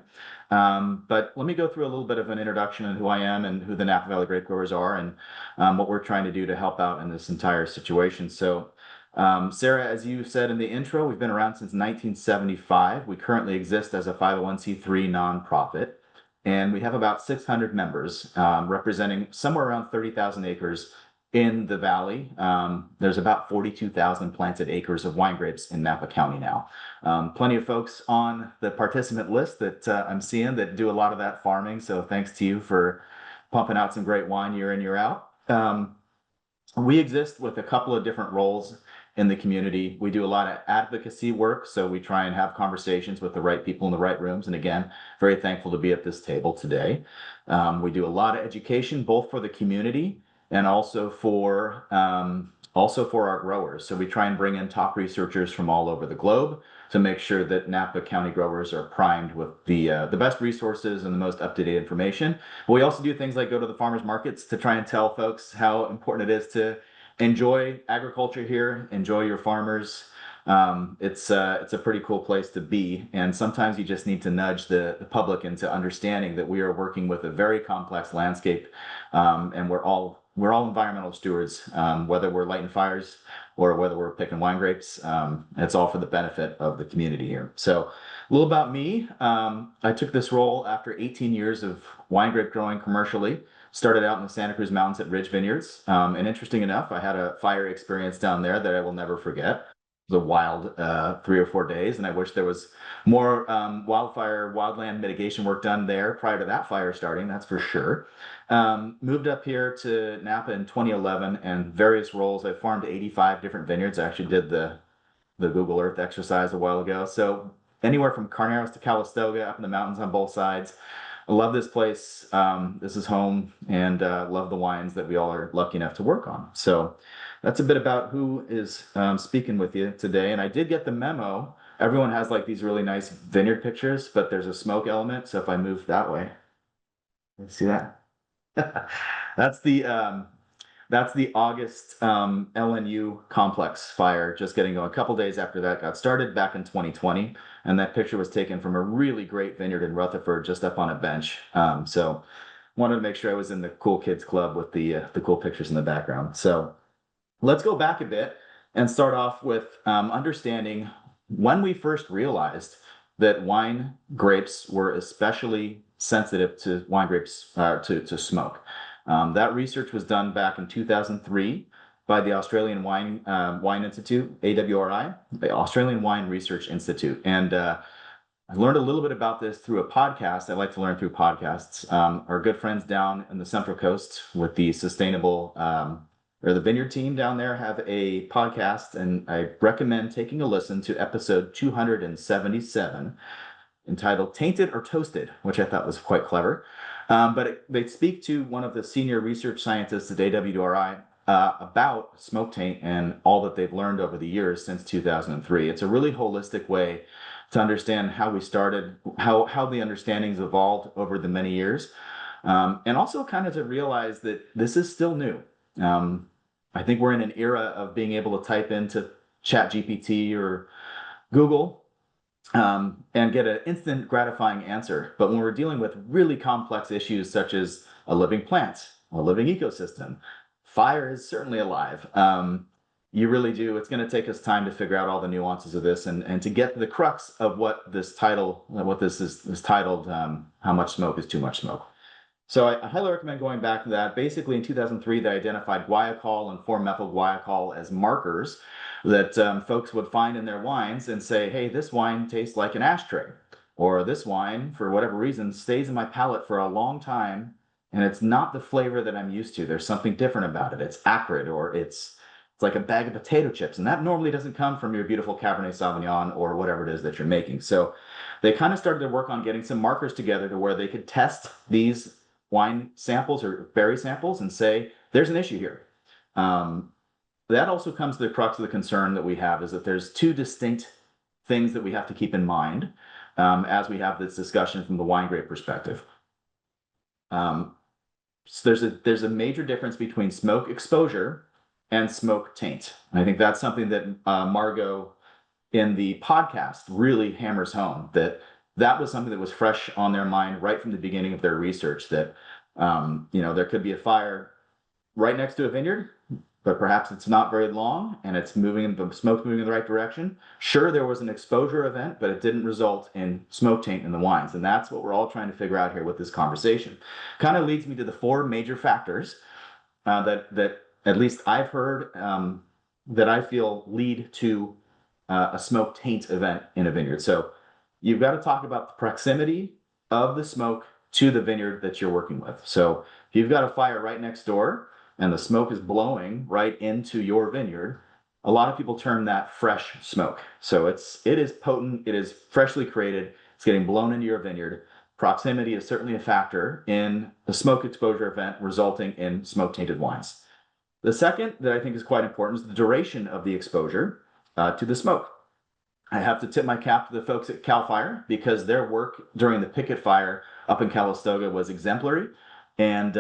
But let me go through a little bit of an introduction on who I am and who the Napa Valley Grape Growers are and what we're trying to do to help out in this entire situation. So Sarah, as you said in the intro, we've been around since 1975. We currently exist as a 501c3 nonprofit, and we have about 600 members, representing somewhere around 30,000 acres in the valley. There's about 42,000 planted acres of wine grapes in Napa County now. Plenty of folks on the participant list that I'm seeing that do a lot of that farming. So thanks to you for pumping out some great wine year in, year out. We exist with a couple of different roles in the community. We do a lot of advocacy work, so we try and have conversations with the right people in the right rooms. And again, very thankful to be at this table today. We do a lot of education, both for the community and also for our growers. So we try and bring in top researchers from all over the globe to make sure that Napa County growers are primed with the best resources and the most up-to-date information. But we also do things like go to the farmers markets to try and tell folks how important it is to enjoy agriculture here, enjoy your farmers. It's a pretty cool place to be. And sometimes you just need to nudge the public into understanding that we are working with a very complex landscape. And we're all environmental stewards, whether we're lighting fires or whether we're picking wine grapes. It's all for the benefit of the community here. So a little about me. I took this role after 18 years of wine grape growing commercially. Started out in the Santa Cruz Mountains at Ridge Vineyards. And interesting enough, I had a fire experience down there that I will never forget. It was a wild 3 or 4 days, and I wish there was more wildland mitigation work done there prior to that fire starting, that's for sure. Moved up here to Napa in 2011 and various roles. I farmed 85 different vineyards. I actually did the the Google Earth exercise a while ago. So anywhere from Carneros to Calistoga, up in the mountains on both sides. I love this place. This is home, and love the wines that we all are lucky enough to work on. So that's a bit about who is speaking with you today. And I did get the memo. Everyone has like these really nice vineyard pictures, but there's a smoke element. So if I move that way, you see that? That's the August LNU complex fire just getting going. A couple days after that got started back in 2020. And that picture was taken from a really great vineyard in Rutherford, just up on a bench. So wanted to make sure I was in the cool kids club with the cool pictures in the background. So let's go back a bit and start off with understanding when we first realized that wine grapes were especially sensitive to wine grapes to smoke. That research was done back in 2003 by the Australian Wine Institute, AWRI, the Australian Wine Research Institute. And I learned a little bit about this through a podcast. I like to learn through podcasts. Our good friends down in the Central Coast with the sustainable, or the vineyard team down there have a podcast, and I recommend taking a listen to episode 277 entitled Tainted or Toasted, which I thought was quite clever. But they speak to one of the senior research scientists at AWRI about smoke taint and all that they've learned over the years since 2003. It's a really holistic way to understand how we started, how the understandings evolved over the many years, and also kind of to realize that this is still new. I think we're in an era of being able to type into ChatGPT or Google and get an instant gratifying answer. But when we're dealing with really complex issues such as a living plant, a living ecosystem, fire is certainly alive. You really do. It's going to take us time to figure out all the nuances of this and to get to the crux of what this is titled, How Much Smoke is Too Much Smoke. So I highly recommend going back to that. Basically, in 2003, they identified guaiacol and 4-methyl guaiacol as markers that folks would find in their wines and say, hey, this wine tastes like an ashtray, or this wine, for whatever reason, stays in my palate for a long time, and it's not the flavor that I'm used to. There's something different about it. It's acrid, or it's like a bag of potato chips, and that normally doesn't come from your beautiful Cabernet Sauvignon or whatever it is that you're making. So they kind of started to work on getting some markers together to where they could test these wine samples or berry samples and say, there's an issue here. That also comes to the crux of the concern that we have, is that there's two distinct things that we have to keep in mind as we have this discussion from the wine grape perspective. So there's a major difference between smoke exposure and smoke taint. And I think that's something that Margot in the podcast really hammers home, that was something that was fresh on their mind right from the beginning of their research, that there could be a fire right next to a vineyard, but perhaps it's not very long and it's the smoke's moving in the right direction. Sure, there was an exposure event, but it didn't result in smoke taint in the wines. And that's what we're all trying to figure out here with this conversation. Kind of leads me to the 4 major factors that at least I've heard that I feel lead to a smoke taint event in a vineyard. So you've got to talk about the proximity of the smoke to the vineyard that you're working with. So if you've got a fire right next door and the smoke is blowing right into your vineyard, a lot of people term that fresh smoke. So it is potent, it is freshly created, it's getting blown into your vineyard. Proximity is certainly a factor in the smoke exposure event resulting in smoke tainted wines. The second that I think is quite important is the duration of the exposure to the smoke. I have to tip my cap to the folks at CAL FIRE, because their work during the picket fire up in Calistoga was exemplary. And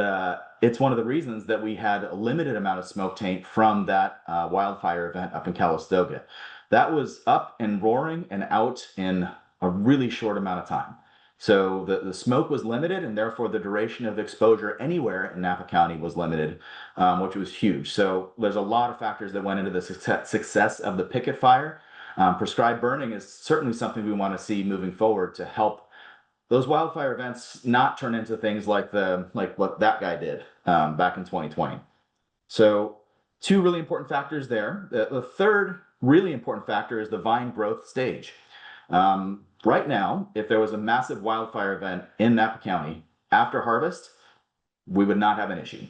it's one of the reasons that we had a limited amount of smoke taint from that wildfire event up in Calistoga. That was up and roaring and out in a really short amount of time. So the smoke was limited, and therefore the duration of exposure anywhere in Napa County was limited, which was huge. So there's a lot of factors that went into the success of the picket fire. Prescribed burning is certainly something we want to see moving forward to help those wildfire events not turn into things like what that guy did back in 2020. So 2 really important factors there. The third really important factor is the vine growth stage. Right now, if there was a massive wildfire event in Napa County after harvest, we would not have an issue.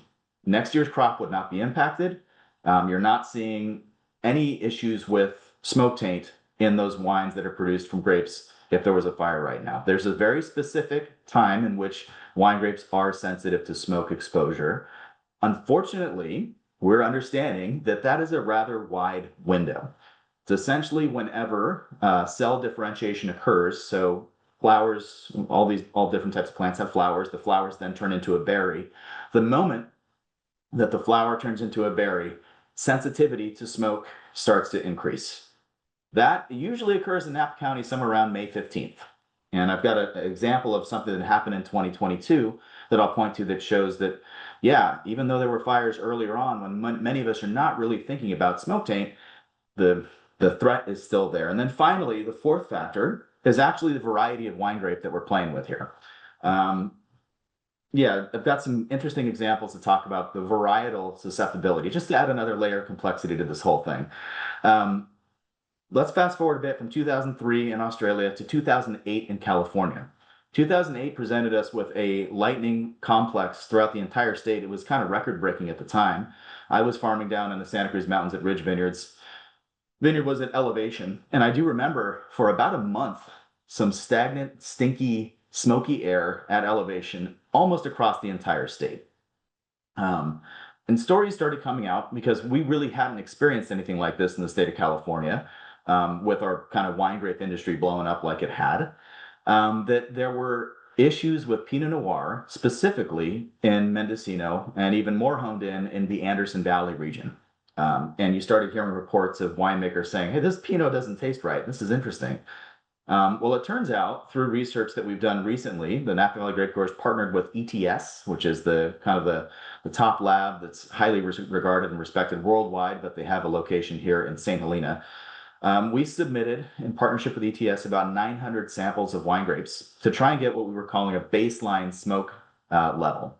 Next year's crop would not be impacted. You're not seeing any issues with smoke taint in those wines that are produced from grapes if there was a fire right now. There's a very specific time in which wine grapes are sensitive to smoke exposure. Unfortunately, we're understanding that that is a rather wide window. It's essentially whenever cell differentiation occurs. So flowers, all different types of plants have flowers. The flowers then turn into a berry. The moment that the flower turns into a berry, sensitivity to smoke starts to increase. That usually occurs in Napa County somewhere around May 15th. And I've got an example of something that happened in 2022 that I'll point to that shows that, yeah, even though there were fires earlier on when many of us are not really thinking about smoke taint, the threat is still there. And then finally, the fourth factor is actually the variety of wine grape that we're playing with here. Yeah, I've got some interesting examples to talk about the varietal susceptibility, just to add another layer of complexity to this whole thing. Let's fast forward a bit from 2003 in Australia to 2008 in California. 2008 presented us with a lightning complex throughout the entire state. It was kind of record-breaking at the time. I was farming down in the Santa Cruz Mountains at Ridge Vineyards. Vineyard was at elevation, and I do remember for about a month, some stagnant, stinky, smoky air at elevation almost across the entire state. And stories started coming out because we really hadn't experienced anything like this in the state of California, with our kind of wine grape industry blowing up like it had, that there were issues with Pinot Noir, specifically in Mendocino, and even more honed in the Anderson Valley region. And you started hearing reports of winemakers saying, hey, this Pinot doesn't taste right. This is interesting. Well, it turns out through research that we've done recently, the Napa Valley Grape Growers partnered with ETS, which is the kind of the top lab that's highly regarded and respected worldwide, but they have a location here in St. Helena. We submitted in partnership with ETS about 900 samples of wine grapes to try and get what we were calling a baseline smoke level.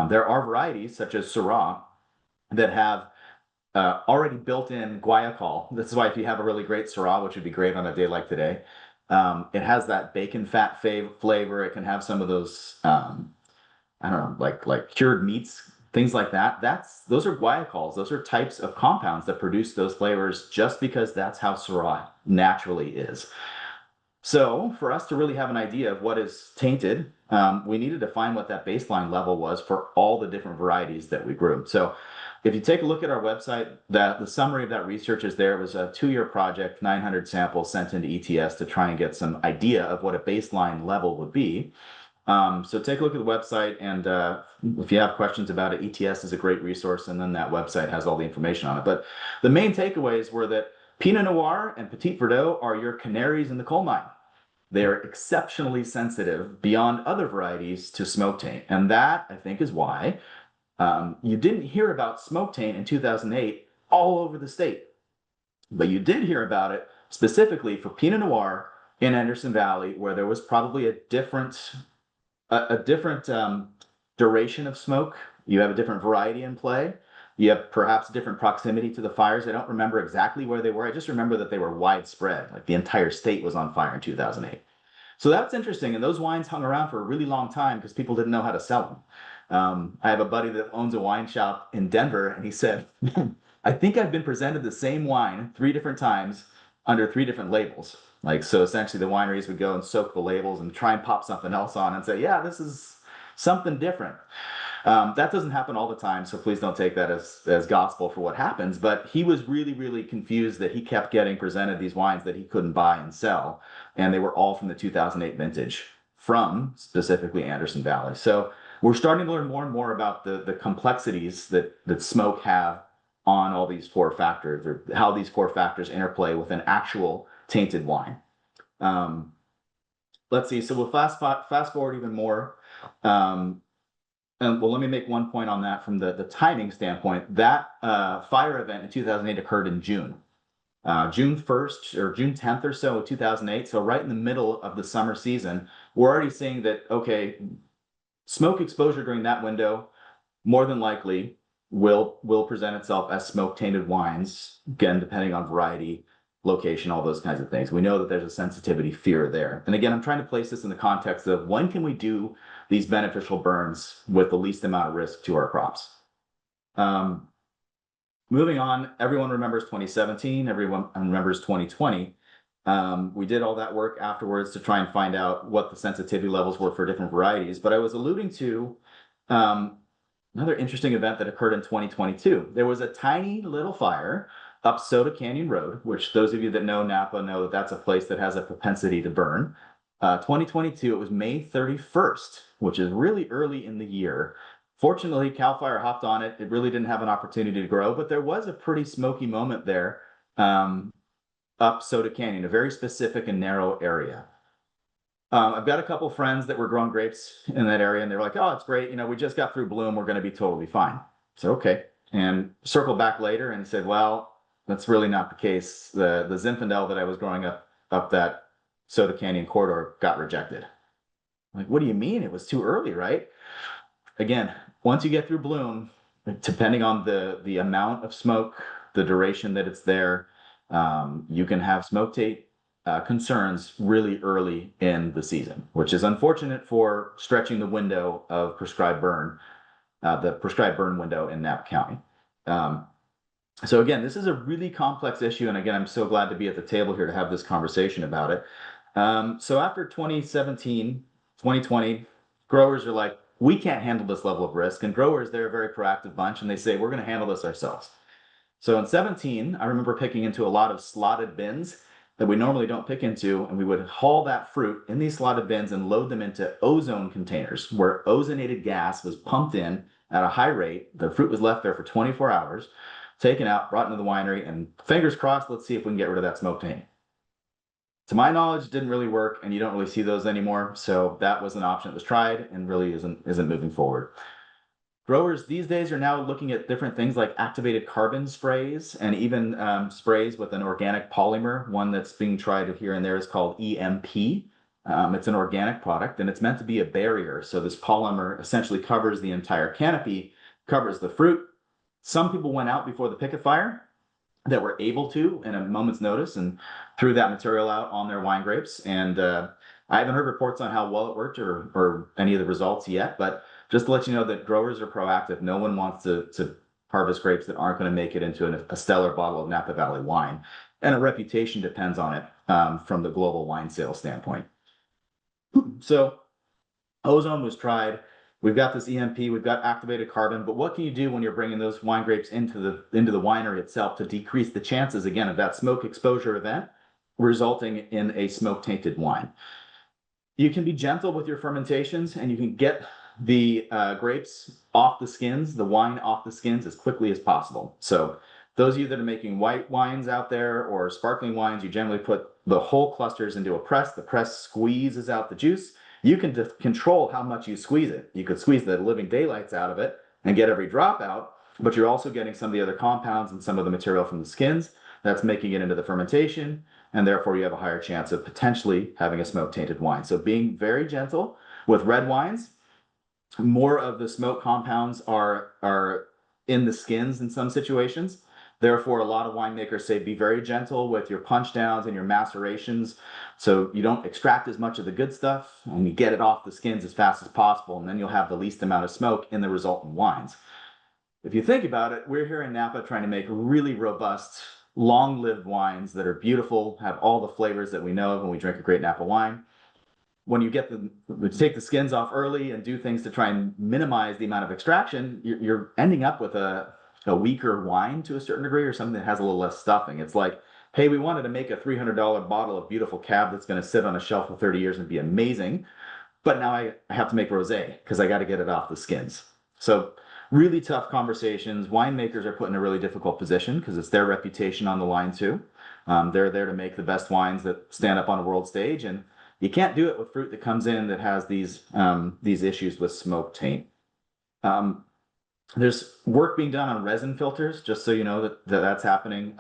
There are varieties such as Syrah that have already built-in guaiacol. This is why if you have a really great Syrah, which would be great on a day like today, it has that bacon fat flavor. It can have some of those, I don't know, like cured meats, things like that. Those are guaiacols. Those are types of compounds that produce those flavors just because that's how Syrah naturally is. So for us to really have an idea of what is tainted, we needed to find what that baseline level was for all the different varieties that we grew. So if you take a look at our website, the summary of that research is there. It was a 2-year project, 900 samples sent into ETS to try and get some idea of what a baseline level would be. So take a look at the website, and if you have questions about it, ETS is a great resource, and then that website has all the information on it. But the main takeaways were that Pinot Noir and Petit Verdot are your canaries in the coal mine. They are exceptionally sensitive beyond other varieties to smoke taint, and that, I think, is why you didn't hear about smoke taint in 2008 all over the state, but you did hear about it specifically for Pinot Noir in Anderson Valley, where there was probably a different duration of smoke. You have a different variety in play. You have perhaps different proximity to the fires. I don't remember exactly where they were. I just remember that they were widespread, like the entire state was on fire in 2008. So that's interesting. And those wines hung around for a really long time because people didn't know how to sell them. I have a buddy that owns a wine shop in Denver, and he said, I think I've been presented the same wine 3 different times under 3 different labels. Like, so essentially the wineries would go and soak the labels and try and pop something else on and say, yeah, this is something different. That doesn't happen all the time, so please don't take that as gospel for what happens. But he was really, really confused that he kept getting presented these wines that he couldn't buy and sell. And they were all from the 2008 vintage from specifically Anderson Valley. So we're starting to learn more and more about the complexities that smoke have on all these 4 factors, or how these 4 factors interplay with an actual tainted wine. Let's see, so we'll fast forward even more. And well, let me make one point on that from the timing standpoint. That fire event in 2008 occurred in June. June 1st or June 10th or so of 2008. So right in the middle of the summer season, we're already seeing that, okay, smoke exposure during that window more than likely will present itself as smoke tainted wines, again, depending on variety, location, all those kinds of things. We know that there's a sensitivity fear there. And again, I'm trying to place this in the context of when can we do these beneficial burns with the least amount of risk to our crops. Moving on, everyone remembers 2017, everyone remembers 2020. We did all that work afterwards to try and find out what the sensitivity levels were for different varieties, but I was alluding to another interesting event that occurred in 2022. There was a tiny little fire up Soda Canyon Road, which those of you that know Napa know that that's a place that has a propensity to burn. 2022, it was May 31st, which is really early in the year. Fortunately, CAL FIRE hopped on it. It really didn't have an opportunity to grow, but there was a pretty smoky moment there up Soda Canyon, a very specific and narrow area. I've got a couple friends that were growing grapes in that area, and they were like, "Oh, it's great. We just got through bloom. We're going to be totally fine." So, okay. And circle back later and said, "Well, that's really not the case. The Zinfandel that I was growing up that Soda Canyon corridor got rejected." I'm like, what do you mean? It was too early, right? Again, once you get through bloom, depending on the amount of smoke, the duration that it's there, you can have smoke taint concerns really early in the season, which is unfortunate for stretching the window of prescribed burn, the prescribed burn window in Napa County. So again, this is a really complex issue. And again, I'm so glad to be at the table here to have this conversation about it. So after 2017, 2020, growers are like, we can't handle this level of risk. And growers, they're a very proactive bunch, and they say, we're going to handle this ourselves. So in 17, I remember picking into a lot of slotted bins that we normally don't pick into, and we would haul that fruit in these slotted bins and load them into ozone containers where ozonated gas was pumped in at a high rate. The fruit was left there for 24 hours, taken out, brought into the winery, and fingers crossed, let's see if we can get rid of that smoke taint. To my knowledge, it didn't really work, and you don't really see those anymore. So that was an option that was tried and really isn't moving forward. Growers these days are now looking at different things like activated carbon sprays and even sprays with an organic polymer. One that's being tried here and there is called EMP. It's an organic product, and it's meant to be a barrier. So this polymer essentially covers the entire canopy, covers the fruit. Some people went out before the picket fire that were able to, in a moment's notice, and threw that material out on their wine grapes. And I haven't heard reports on how well it worked or any of the results yet, but just to let you know that growers are proactive. No one wants to harvest grapes that aren't going to make it into a stellar bottle of Napa Valley wine. And a reputation depends on it from the global wine sales standpoint. So ozone was tried. We've got this EMP, we've got activated carbon, but what can you do when you're bringing those wine grapes into the winery itself to decrease the chances, again, of that smoke exposure event resulting in a smoke tainted wine? You can be gentle with your fermentations, and you can get the grapes off the skins, the wine off the skins as quickly as possible. So those of you that are making white wines out there or sparkling wines, you generally put the whole clusters into a press. The press squeezes out the juice. You can control how much you squeeze it. You could squeeze the living daylights out of it and get every drop out, but you're also getting some of the other compounds and some of the material from the skins that's making it into the fermentation, and therefore you have a higher chance of potentially having a smoke tainted wine. So being very gentle with red wines. More of the smoke compounds are in the skins in some situations. Therefore, a lot of winemakers say be very gentle with your punch downs and your macerations, so you don't extract as much of the good stuff and you get it off the skins as fast as possible, and then you'll have the least amount of smoke in the resultant wines. If you think about it, we're here in Napa trying to make really robust, long-lived wines that are beautiful, have all the flavors that we know of when we drink a great Napa wine. When you take the skins off early and do things to try and minimize the amount of extraction, you're ending up with a weaker wine to a certain degree, or something that has a little less stuffing. It's like, hey, we wanted to make a $300 bottle of beautiful cab that's going to sit on a shelf for 30 years and be amazing, but now I have to make rosé because I got to get it off the skins. So really tough conversations. Winemakers are put in a really difficult position because it's their reputation on the line too. They're there to make the best wines that stand up on a world stage, and you can't do it with fruit that comes in that has these issues with smoke taint. There's work being done on resin filters, just so you know that's happening.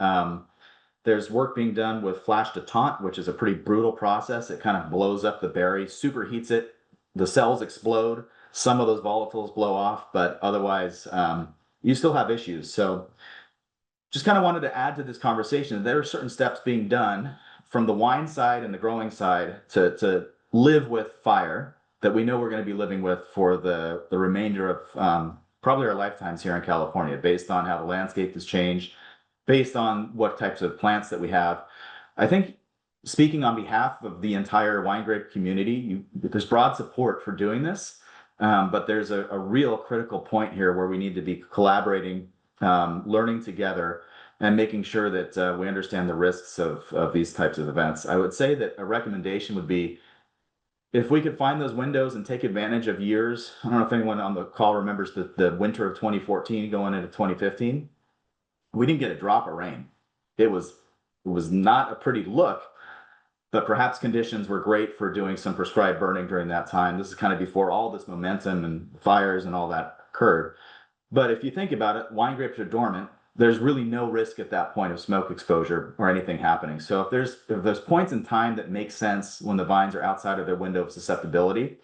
There's work being done with flash détente, which is a pretty brutal process. It kind of blows up the berry, superheats it, the cells explode, some of those volatiles blow off, but otherwise you still have issues. So just kind of wanted to add to this conversation. There are certain steps being done from the wine side and the growing side to live with fire that we know we're going to be living with for the remainder of probably our lifetimes here in California, based on how the landscape has changed, based on what types of plants that we have. I think, speaking on behalf of the entire wine grape community, there's broad support for doing this, but there's a real critical point here where we need to be collaborating, learning together, and making sure that we understand the risks of these types of events. I would say that a recommendation would be, if we could find those windows and take advantage of years. I don't know if anyone on the call remembers the winter of 2014 going into 2015. We didn't get a drop of rain. It was not a pretty look, but perhaps conditions were great for doing some prescribed burning during that time. This is kind of before all this momentum and fires and all that occurred. But if you think about it, wine grapes are dormant. There's really no risk at that point of smoke exposure or anything happening. So if there's points in time that make sense when the vines are outside of their window of susceptibility,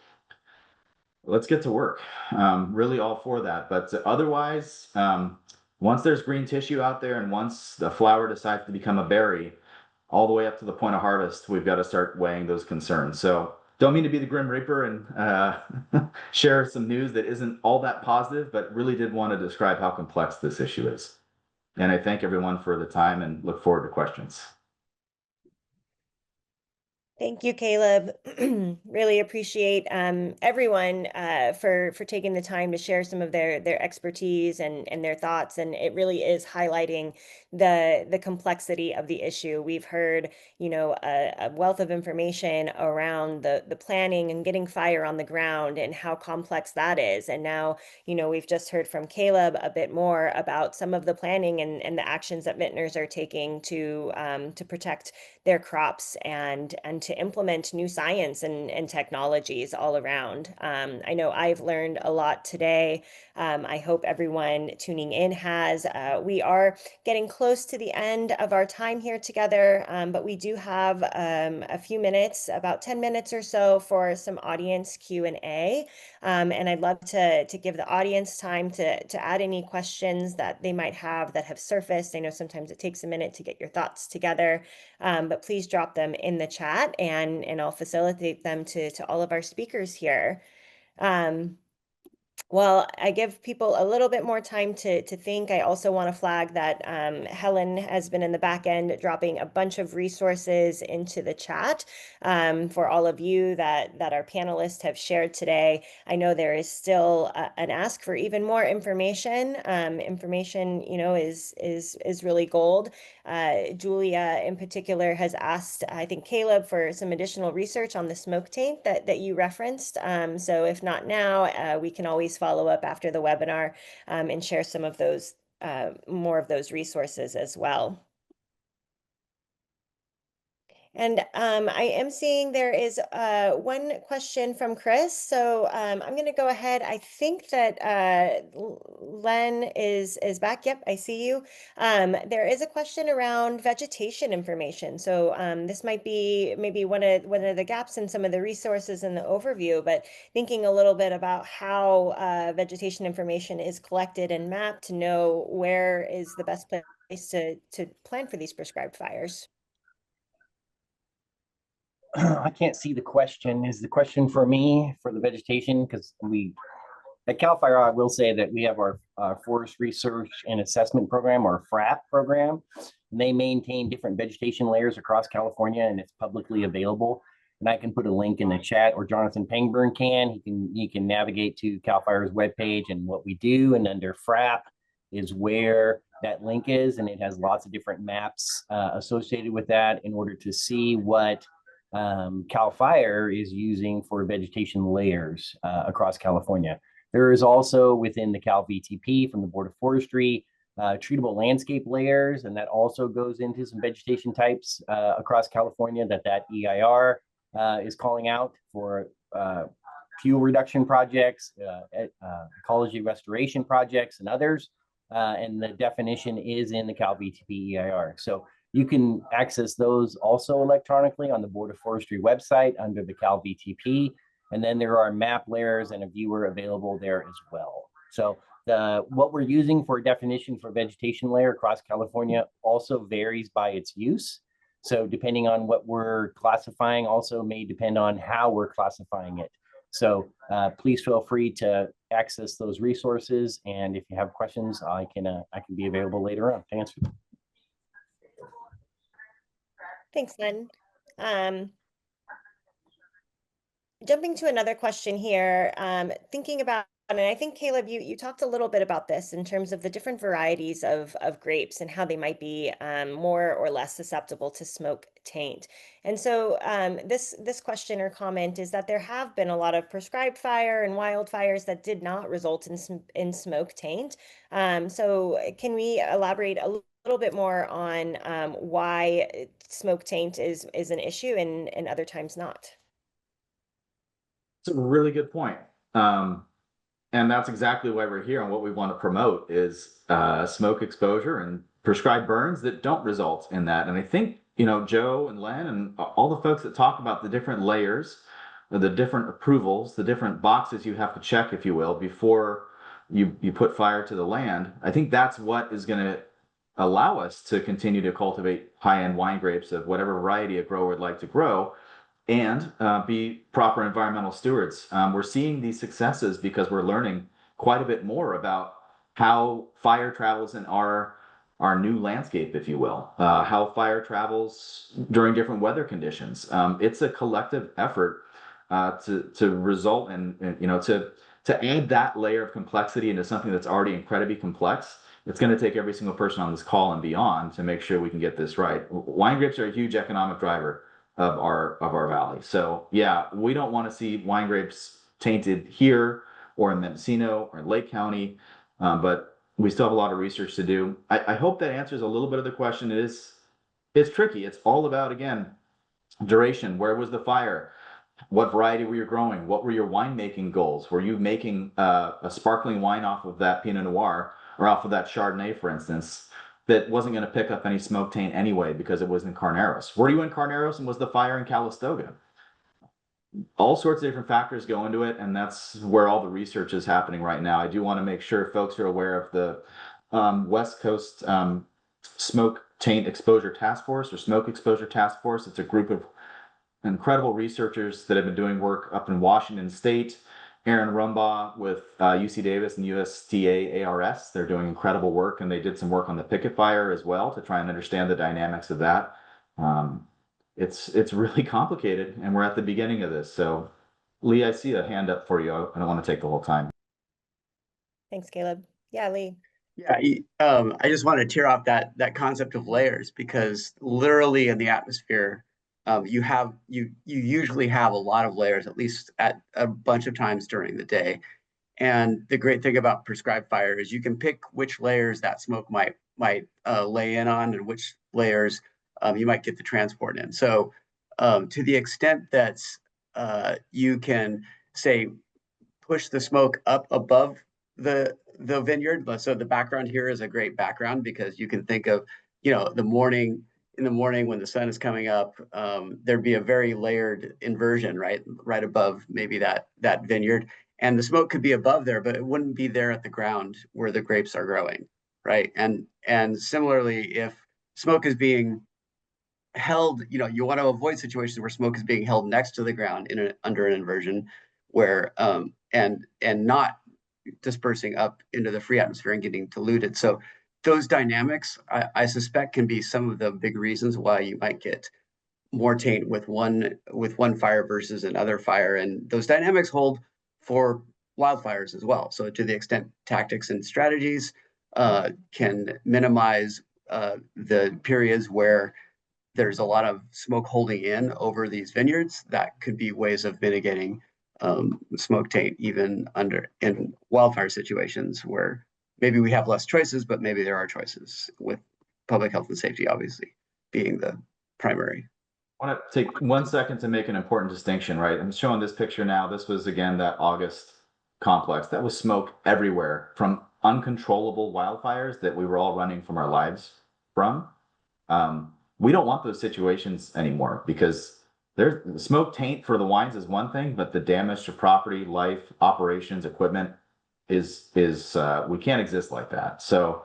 let's get to work. Really all for that. But otherwise, once there's green tissue out there and once the flower decides to become a berry, all the way up to the point of harvest, we've got to start weighing those concerns. So don't mean to be the Grim Reaper and share some news that isn't all that positive, but really did want to describe how complex this issue is. And I thank everyone for the time and look forward to questions. Thank you, Caleb. Really appreciate everyone for taking the time to share some of their expertise and their thoughts. And it really is highlighting the complexity of the issue. We've heard, a wealth of information around the planning and getting fire on the ground and how complex that is. And now, we've just heard from Caleb a bit more about some of the planning and the actions that vintners are taking to protect their crops and to implement new science and technologies all around. I know I've learned a lot today. I hope everyone tuning in has. We are getting close to the end of our time here together, but we do have a few minutes, about 10 minutes or so, for some audience Q&A. And I'd love to give the audience time to add any questions that they might have that have surfaced. I know sometimes it takes a minute to get your thoughts together, but please drop them in the chat and I'll facilitate them to all of our speakers here. While I give people a little bit more time to think, I also want to flag that Helen has been in the back end dropping a bunch of resources into the chat for all of you that our panelists have shared today. I know there is still an ask for even more information. Information, is really gold. Julia in particular has asked, I think, Caleb, for some additional research on the smoke taint that you referenced. So if not now, we can always follow up after the webinar and share some of those, more of those resources as well. And I am seeing there is one question from Chris. So I'm going to go ahead. I think that Len is back. Yep, I see you. There is a question around vegetation information. So this might be maybe one of the gaps in some of the resources in the overview, but thinking a little bit about how vegetation information is collected and mapped to know where is the best place to plan for these prescribed fires. I can't see the question. Is the question for me for the vegetation? Because at CAL FIRE, I will say that we have our Forest Research and Assessment Program, or FRAP program. And they maintain different vegetation layers across California, and it's publicly available. And I can put a link in the chat, or Jonathan Pangburn can. He can navigate to CAL FIRE's webpage and what we do. And under FRAP is where that link is, and it has lots of different maps associated with that in order to see what CAL FIRE is using for vegetation layers across California. There is also within the Cal VTP from the Board of Forestry treatable landscape layers, and that also goes into some vegetation types across California that EIR is calling out for fuel reduction projects, ecology restoration projects, and others. And the definition is in the Cal VTP EIR. So you can access those also electronically on the Board of Forestry website under the Cal VTP. And then there are map layers and a viewer available there as well. So what we're using for a definition for vegetation layer across California also varies by its use. So depending on what we're classifying also may depend on how we're classifying it. So please feel free to access those resources. And if you have questions, I can be available later on to answer them. Thanks, Len. Jumping to another question here, thinking about, and I think Caleb, you talked a little bit about this in terms of the different varieties of grapes and how they might be more or less susceptible to smoke taint. And so this question or comment is that there have been a lot of prescribed fire and wildfires that did not result in smoke taint. So can we elaborate a little bit more on why smoke taint is an issue and other times not? It's a really good point. And that's exactly why we're here, and what we want to promote is smoke exposure and prescribed burns that don't result in that. And I think, you know, Joe and Len and all the folks that talk about the different layers, or the different approvals, the different boxes you have to check, if you will, before you put fire to the land. I think that's what is going to allow us to continue to cultivate high-end wine grapes of whatever variety a grower would like to grow, and be proper environmental stewards. We're seeing these successes because we're learning quite a bit more about how fire travels in our new landscape, if you will, how fire travels during different weather conditions. It's a collective effort to result in, you know, to add that layer of complexity into something that's already incredibly complex. It's going to take every single person on this call and beyond to make sure we can get this right. Wine grapes are a huge economic driver of our valley. So yeah, we don't want to see wine grapes tainted here or in Mendocino or in Lake County, but we still have a lot of research to do. I hope that answers a little bit of the question. It's tricky. It's all about, again, duration. Where was the fire? What variety were you growing? What were your winemaking goals? Were you making a sparkling wine off of that Pinot Noir or off of that Chardonnay, for instance, that wasn't going to pick up any smoke taint anyway because it was in Carneros? Were you in Carneros and was the fire in Calistoga? All sorts of different factors go into it, and that's where all the research is happening right now. I do want to make sure folks are aware of the West Coast Smoke Taint Exposure Task Force, or Smoke Exposure Task Force. It's a group of incredible researchers that have been doing work up in Washington State. Aaron Rumbaugh with UC Davis and USDA ARS. They're doing incredible work, and they did some work on the picket fire as well to try and understand the dynamics of that. It's really complicated, and we're at the beginning of this. So, Lee, I see a hand up for you. I don't want to take the whole time. Thanks, Caleb. Yeah, Lee. Yeah, I just want to tear off that concept of layers, because literally in the atmosphere, you usually have a lot of layers, at least at a bunch of times during the day. And the great thing about prescribed fire is you can pick which layers that smoke might lay in on, and which layers you might get the transport in. So to the extent that you can, say, push the smoke up above the vineyard. So the background here is a great background, because you can think of, you know, in the morning when the sun is coming up, there'd be a very layered inversion right above maybe that vineyard, and the smoke could be above there, but it wouldn't be there at the ground where the grapes are growing, right? And similarly, if smoke is being held, you know, you want to avoid situations where smoke is being held next to the ground under an inversion, where and not dispersing up into the free atmosphere and getting diluted. So those dynamics, I suspect, can be some of the big reasons why you might get more taint with one fire versus another fire. And those dynamics hold for wildfires as well. So to the extent tactics and strategies can minimize the periods where there's a lot of smoke holding in over these vineyards, that could be ways of mitigating smoke taint, even in wildfire situations where maybe we have less choices, but maybe there are choices, with public health and safety obviously being the primary. I want to take 1 second to make an important distinction, right? I'm showing this picture now. This was, again, that August complex. That was smoke everywhere from uncontrollable wildfires that we were all running from our lives from. We don't want those situations anymore, because the smoke taint for the wines is one thing, but the damage to property, life, operations, equipment is we can't exist like that. So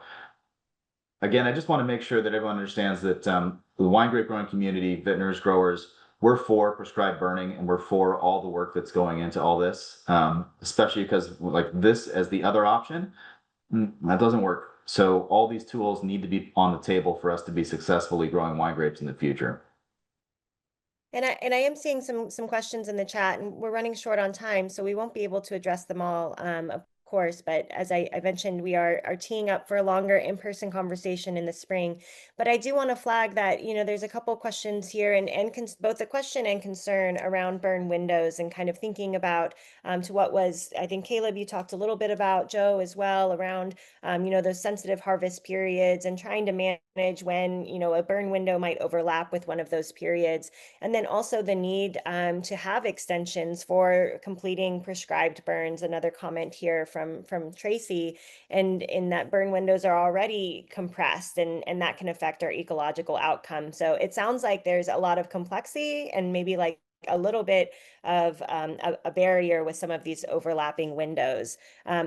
again, I just want to make sure that everyone understands that the wine grape growing community, vintners, growers, we're for prescribed burning and we're for all the work that's going into all this, especially because like this as the other option, that doesn't work. So all these tools need to be on the table for us to be successfully growing wine grapes in the future. And I am seeing some questions in the chat, and we're running short on time, so we won't be able to address them all, of course. But as I mentioned, we are teeing up for a longer in-person conversation in the spring. But I do want to flag that, you know, there's a couple questions here, and both a question and concern around burn windows, and kind of thinking about to what was, I think, Caleb, you talked a little bit about, Joe as well, around you know, those sensitive harvest periods and trying to manage when, you know, a burn window might overlap with one of those periods. And then also the need to have extensions for completing prescribed burns. Another comment here from Tracy, and in that burn windows are already compressed, and that can affect our ecological outcome. So it sounds like there's a lot of complexity and maybe like a little bit of a barrier with some of these overlapping windows.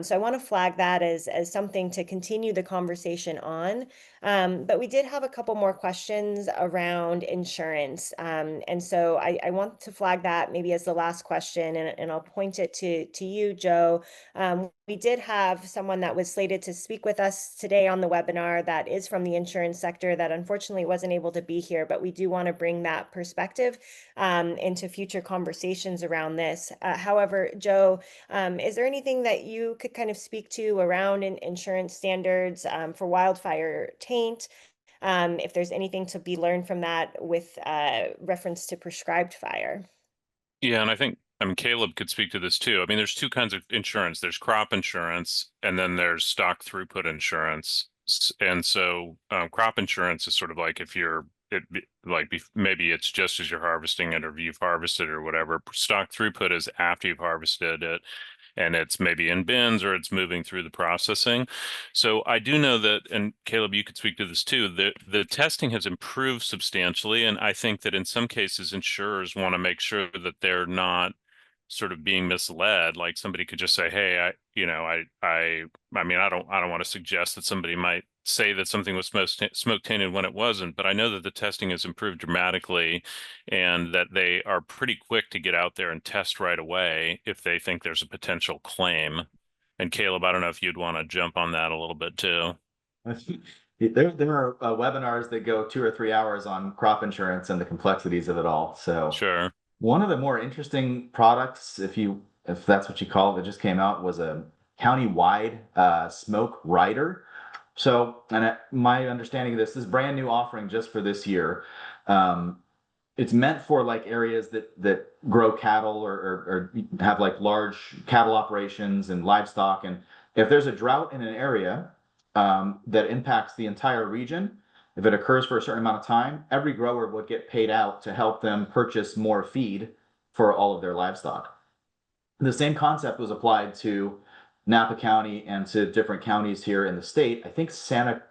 So I want to flag that as something to continue the conversation on. But we did have a couple more questions around insurance. And so I want to flag that maybe as the last question, and I'll point it to you, Joe. We did have someone that was slated to speak with us today on the webinar that is from the insurance sector that unfortunately wasn't able to be here, but we do want to bring that perspective into future conversations around this. However, Joe, is there anything that you could kind of speak to around insurance standards for wildfire taint? If there's anything to be learned from that with reference to prescribed fire? Yeah, and I mean, Caleb could speak to this too. I mean, there's two kinds of insurance. There's crop insurance, and then there's stock throughput insurance. And so crop insurance is sort of like if you're maybe it's just as you're harvesting it or you've harvested or whatever. Stock throughput is after you've harvested it, and it's maybe in bins or it's moving through the processing. So I do know that, and Caleb, you could speak to this too, that the testing has improved substantially. And I think that in some cases, insurers want to make sure that they're not sort of being misled. Like somebody could just say, hey, I mean, I don't want to suggest that somebody might say that something was smoke tainted when it wasn't, but I know that the testing has improved dramatically and that they are pretty quick to get out there and test right away if they think there's a potential claim. And Caleb, I don't know if you'd want to jump on that a little bit too. There are webinars that go 2 or 3 hours on crop insurance and the complexities of it all. So Sure. one of the more interesting products, if that's what you call it, that just came out was a county-wide smoke rider. So, and my understanding of this brand new offering just for this year. It's meant for like areas that grow cattle or have like large cattle operations and livestock. And if there's a drought in an area that impacts the entire region, if it occurs for a certain amount of time, every grower would get paid out to help them purchase more feed for all of their livestock. The same concept was applied to Napa County and to different counties here in the state. I think San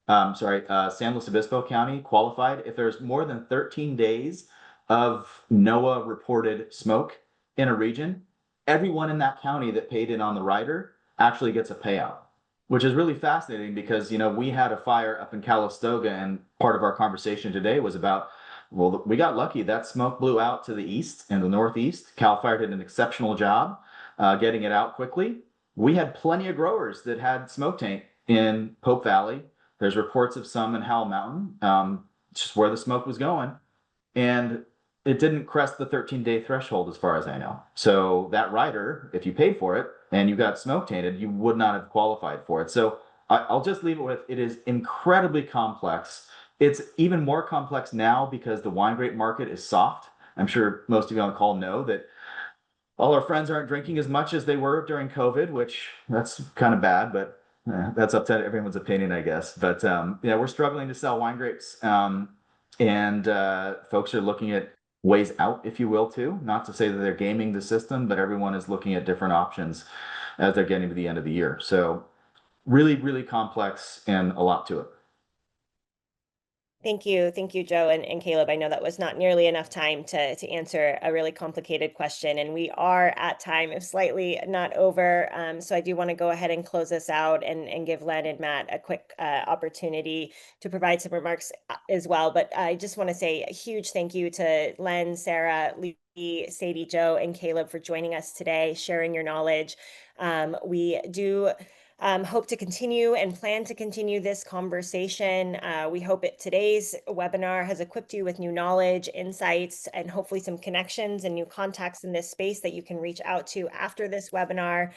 Luis Obispo County qualified. If there's more than 13 days of NOAA reported smoke in a region, everyone in that county that paid in on the rider actually gets a payout, which is really fascinating because, you know, we had a fire up in Calistoga, and part of our conversation today was about, well, we got lucky. That smoke blew out to the east and the northeast. CAL FIRE did an exceptional job getting it out quickly. We had plenty of growers that had smoke taint in Pope Valley. There's reports of some in Howell Mountain, just where the smoke was going. And it didn't crest the 13-day threshold as far as I know. So that rider, if you paid for it and you got smoke tainted, you would not have qualified for it. So I'll just leave it with, it is incredibly complex. It's even more complex now because the wine grape market is soft. I'm sure most of you on the call know that all our friends aren't drinking as much as they were during COVID, which that's kind of bad, but that's up to everyone's opinion, I guess. But we're struggling to sell wine grapes, and folks are looking at ways out, if you will, too. Not to say that they're gaming the system, but everyone is looking at different options as they're getting to the end of the year. So really, really complex and a lot to it. Thank you, Joe and Caleb. I know that was not nearly enough time to answer a really complicated question, and we are at time, if slightly not over. So I do want to go ahead and close this out and give Len and Matt a quick opportunity to provide some remarks as well. But I just want to say a huge thank you to Len, Sarah, Lee, Sadie, Joe, and Caleb for joining us today, sharing your knowledge. We do hope to continue and plan to continue this conversation. We hope today's webinar has equipped you with new knowledge, insights, and hopefully some connections and new contacts in this space that you can reach out to after this webinar.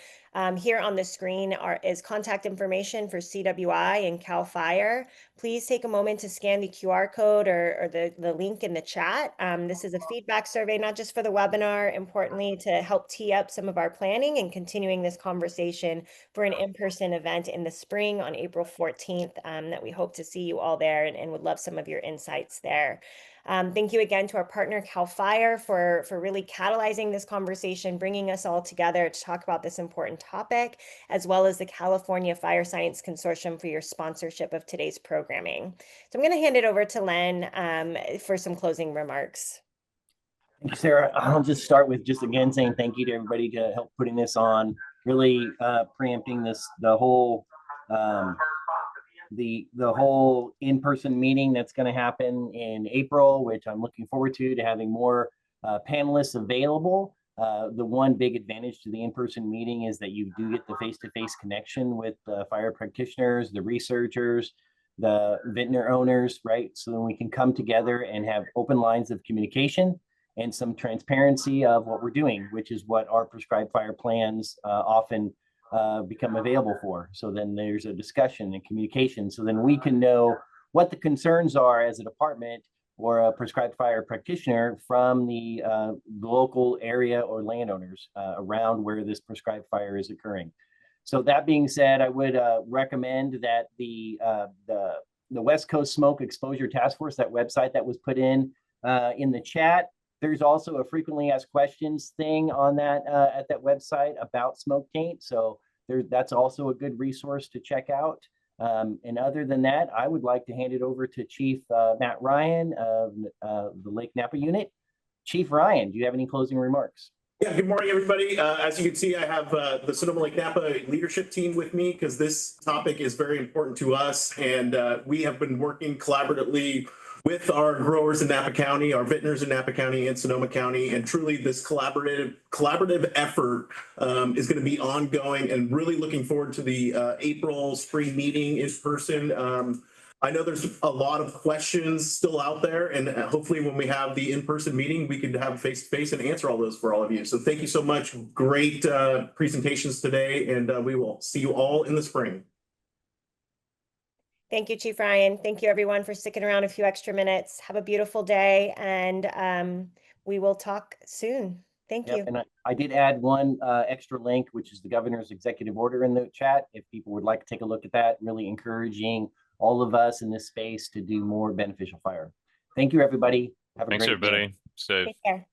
Here on the screen is contact information for CWI and CAL FIRE. Please take a moment to scan the QR code or the link in the chat. This is a feedback survey, not just for the webinar, importantly, to help tee up some of our planning and continuing this conversation for an in-person event in the spring on April 14th that we hope to see you all there and would love some of your insights there. Thank you again to our partner CAL FIRE for really catalyzing this conversation, bringing us all together to talk about this important topic, as well as the California Fire Science Consortium for your sponsorship of today's programming. So I'm going to hand it over to Len for some closing remarks. Thank you, Sarah. I'll just start with just again saying thank you to everybody to help putting this on, really preempting the whole in-person meeting that's going to happen in April, which I'm looking forward to having more panelists available. The one big advantage to the in-person meeting is that you do get the face-to-face connection with the fire practitioners, the researchers, the vintner owners, right? So then we can come together and have open lines of communication and some transparency of what we're doing, which is what our prescribed fire plans often become available for. So then there's a discussion and communication. So then we can know what the concerns are as a department or a prescribed fire practitioner from the local area or landowners around where this prescribed fire is occurring. So that being said, I would recommend that the West Coast Smoke Exposure Task Force, that website that was put in the chat, there's also a frequently asked questions thing on that at that website about smoke taint. So that's also a good resource to check out. And other than that, I would like to hand it over to Chief Matt Ryan of the Lake Napa unit. Chief Ryan, do you have any closing remarks? Yeah, good morning, everybody. As you can see, I have the Sonoma Lake Napa leadership team with me because this topic is very important to us. And we have been working collaboratively with our growers in Napa County, our vintners in Napa County and Sonoma County. And truly this collaborative effort is going to be ongoing, and really looking forward to the April spring meeting in person. I know there's a lot of questions still out there, and hopefully when we have the in-person meeting, we can have face-to-face and answer all those for all of you. So thank you so much. Great presentations today, and we will see you all in the spring. Thank you, Chief Ryan. Thank you, everyone, for sticking around a few extra minutes. Have a beautiful day, and we will talk soon. Thank you. And I did add one extra link, which is the governor's executive order in the chat. If people would like to take a look at that, really encouraging all of us in this space to do more beneficial fire. Thank you, everybody. Have a great day. Thanks, everybody. Safe. Take care.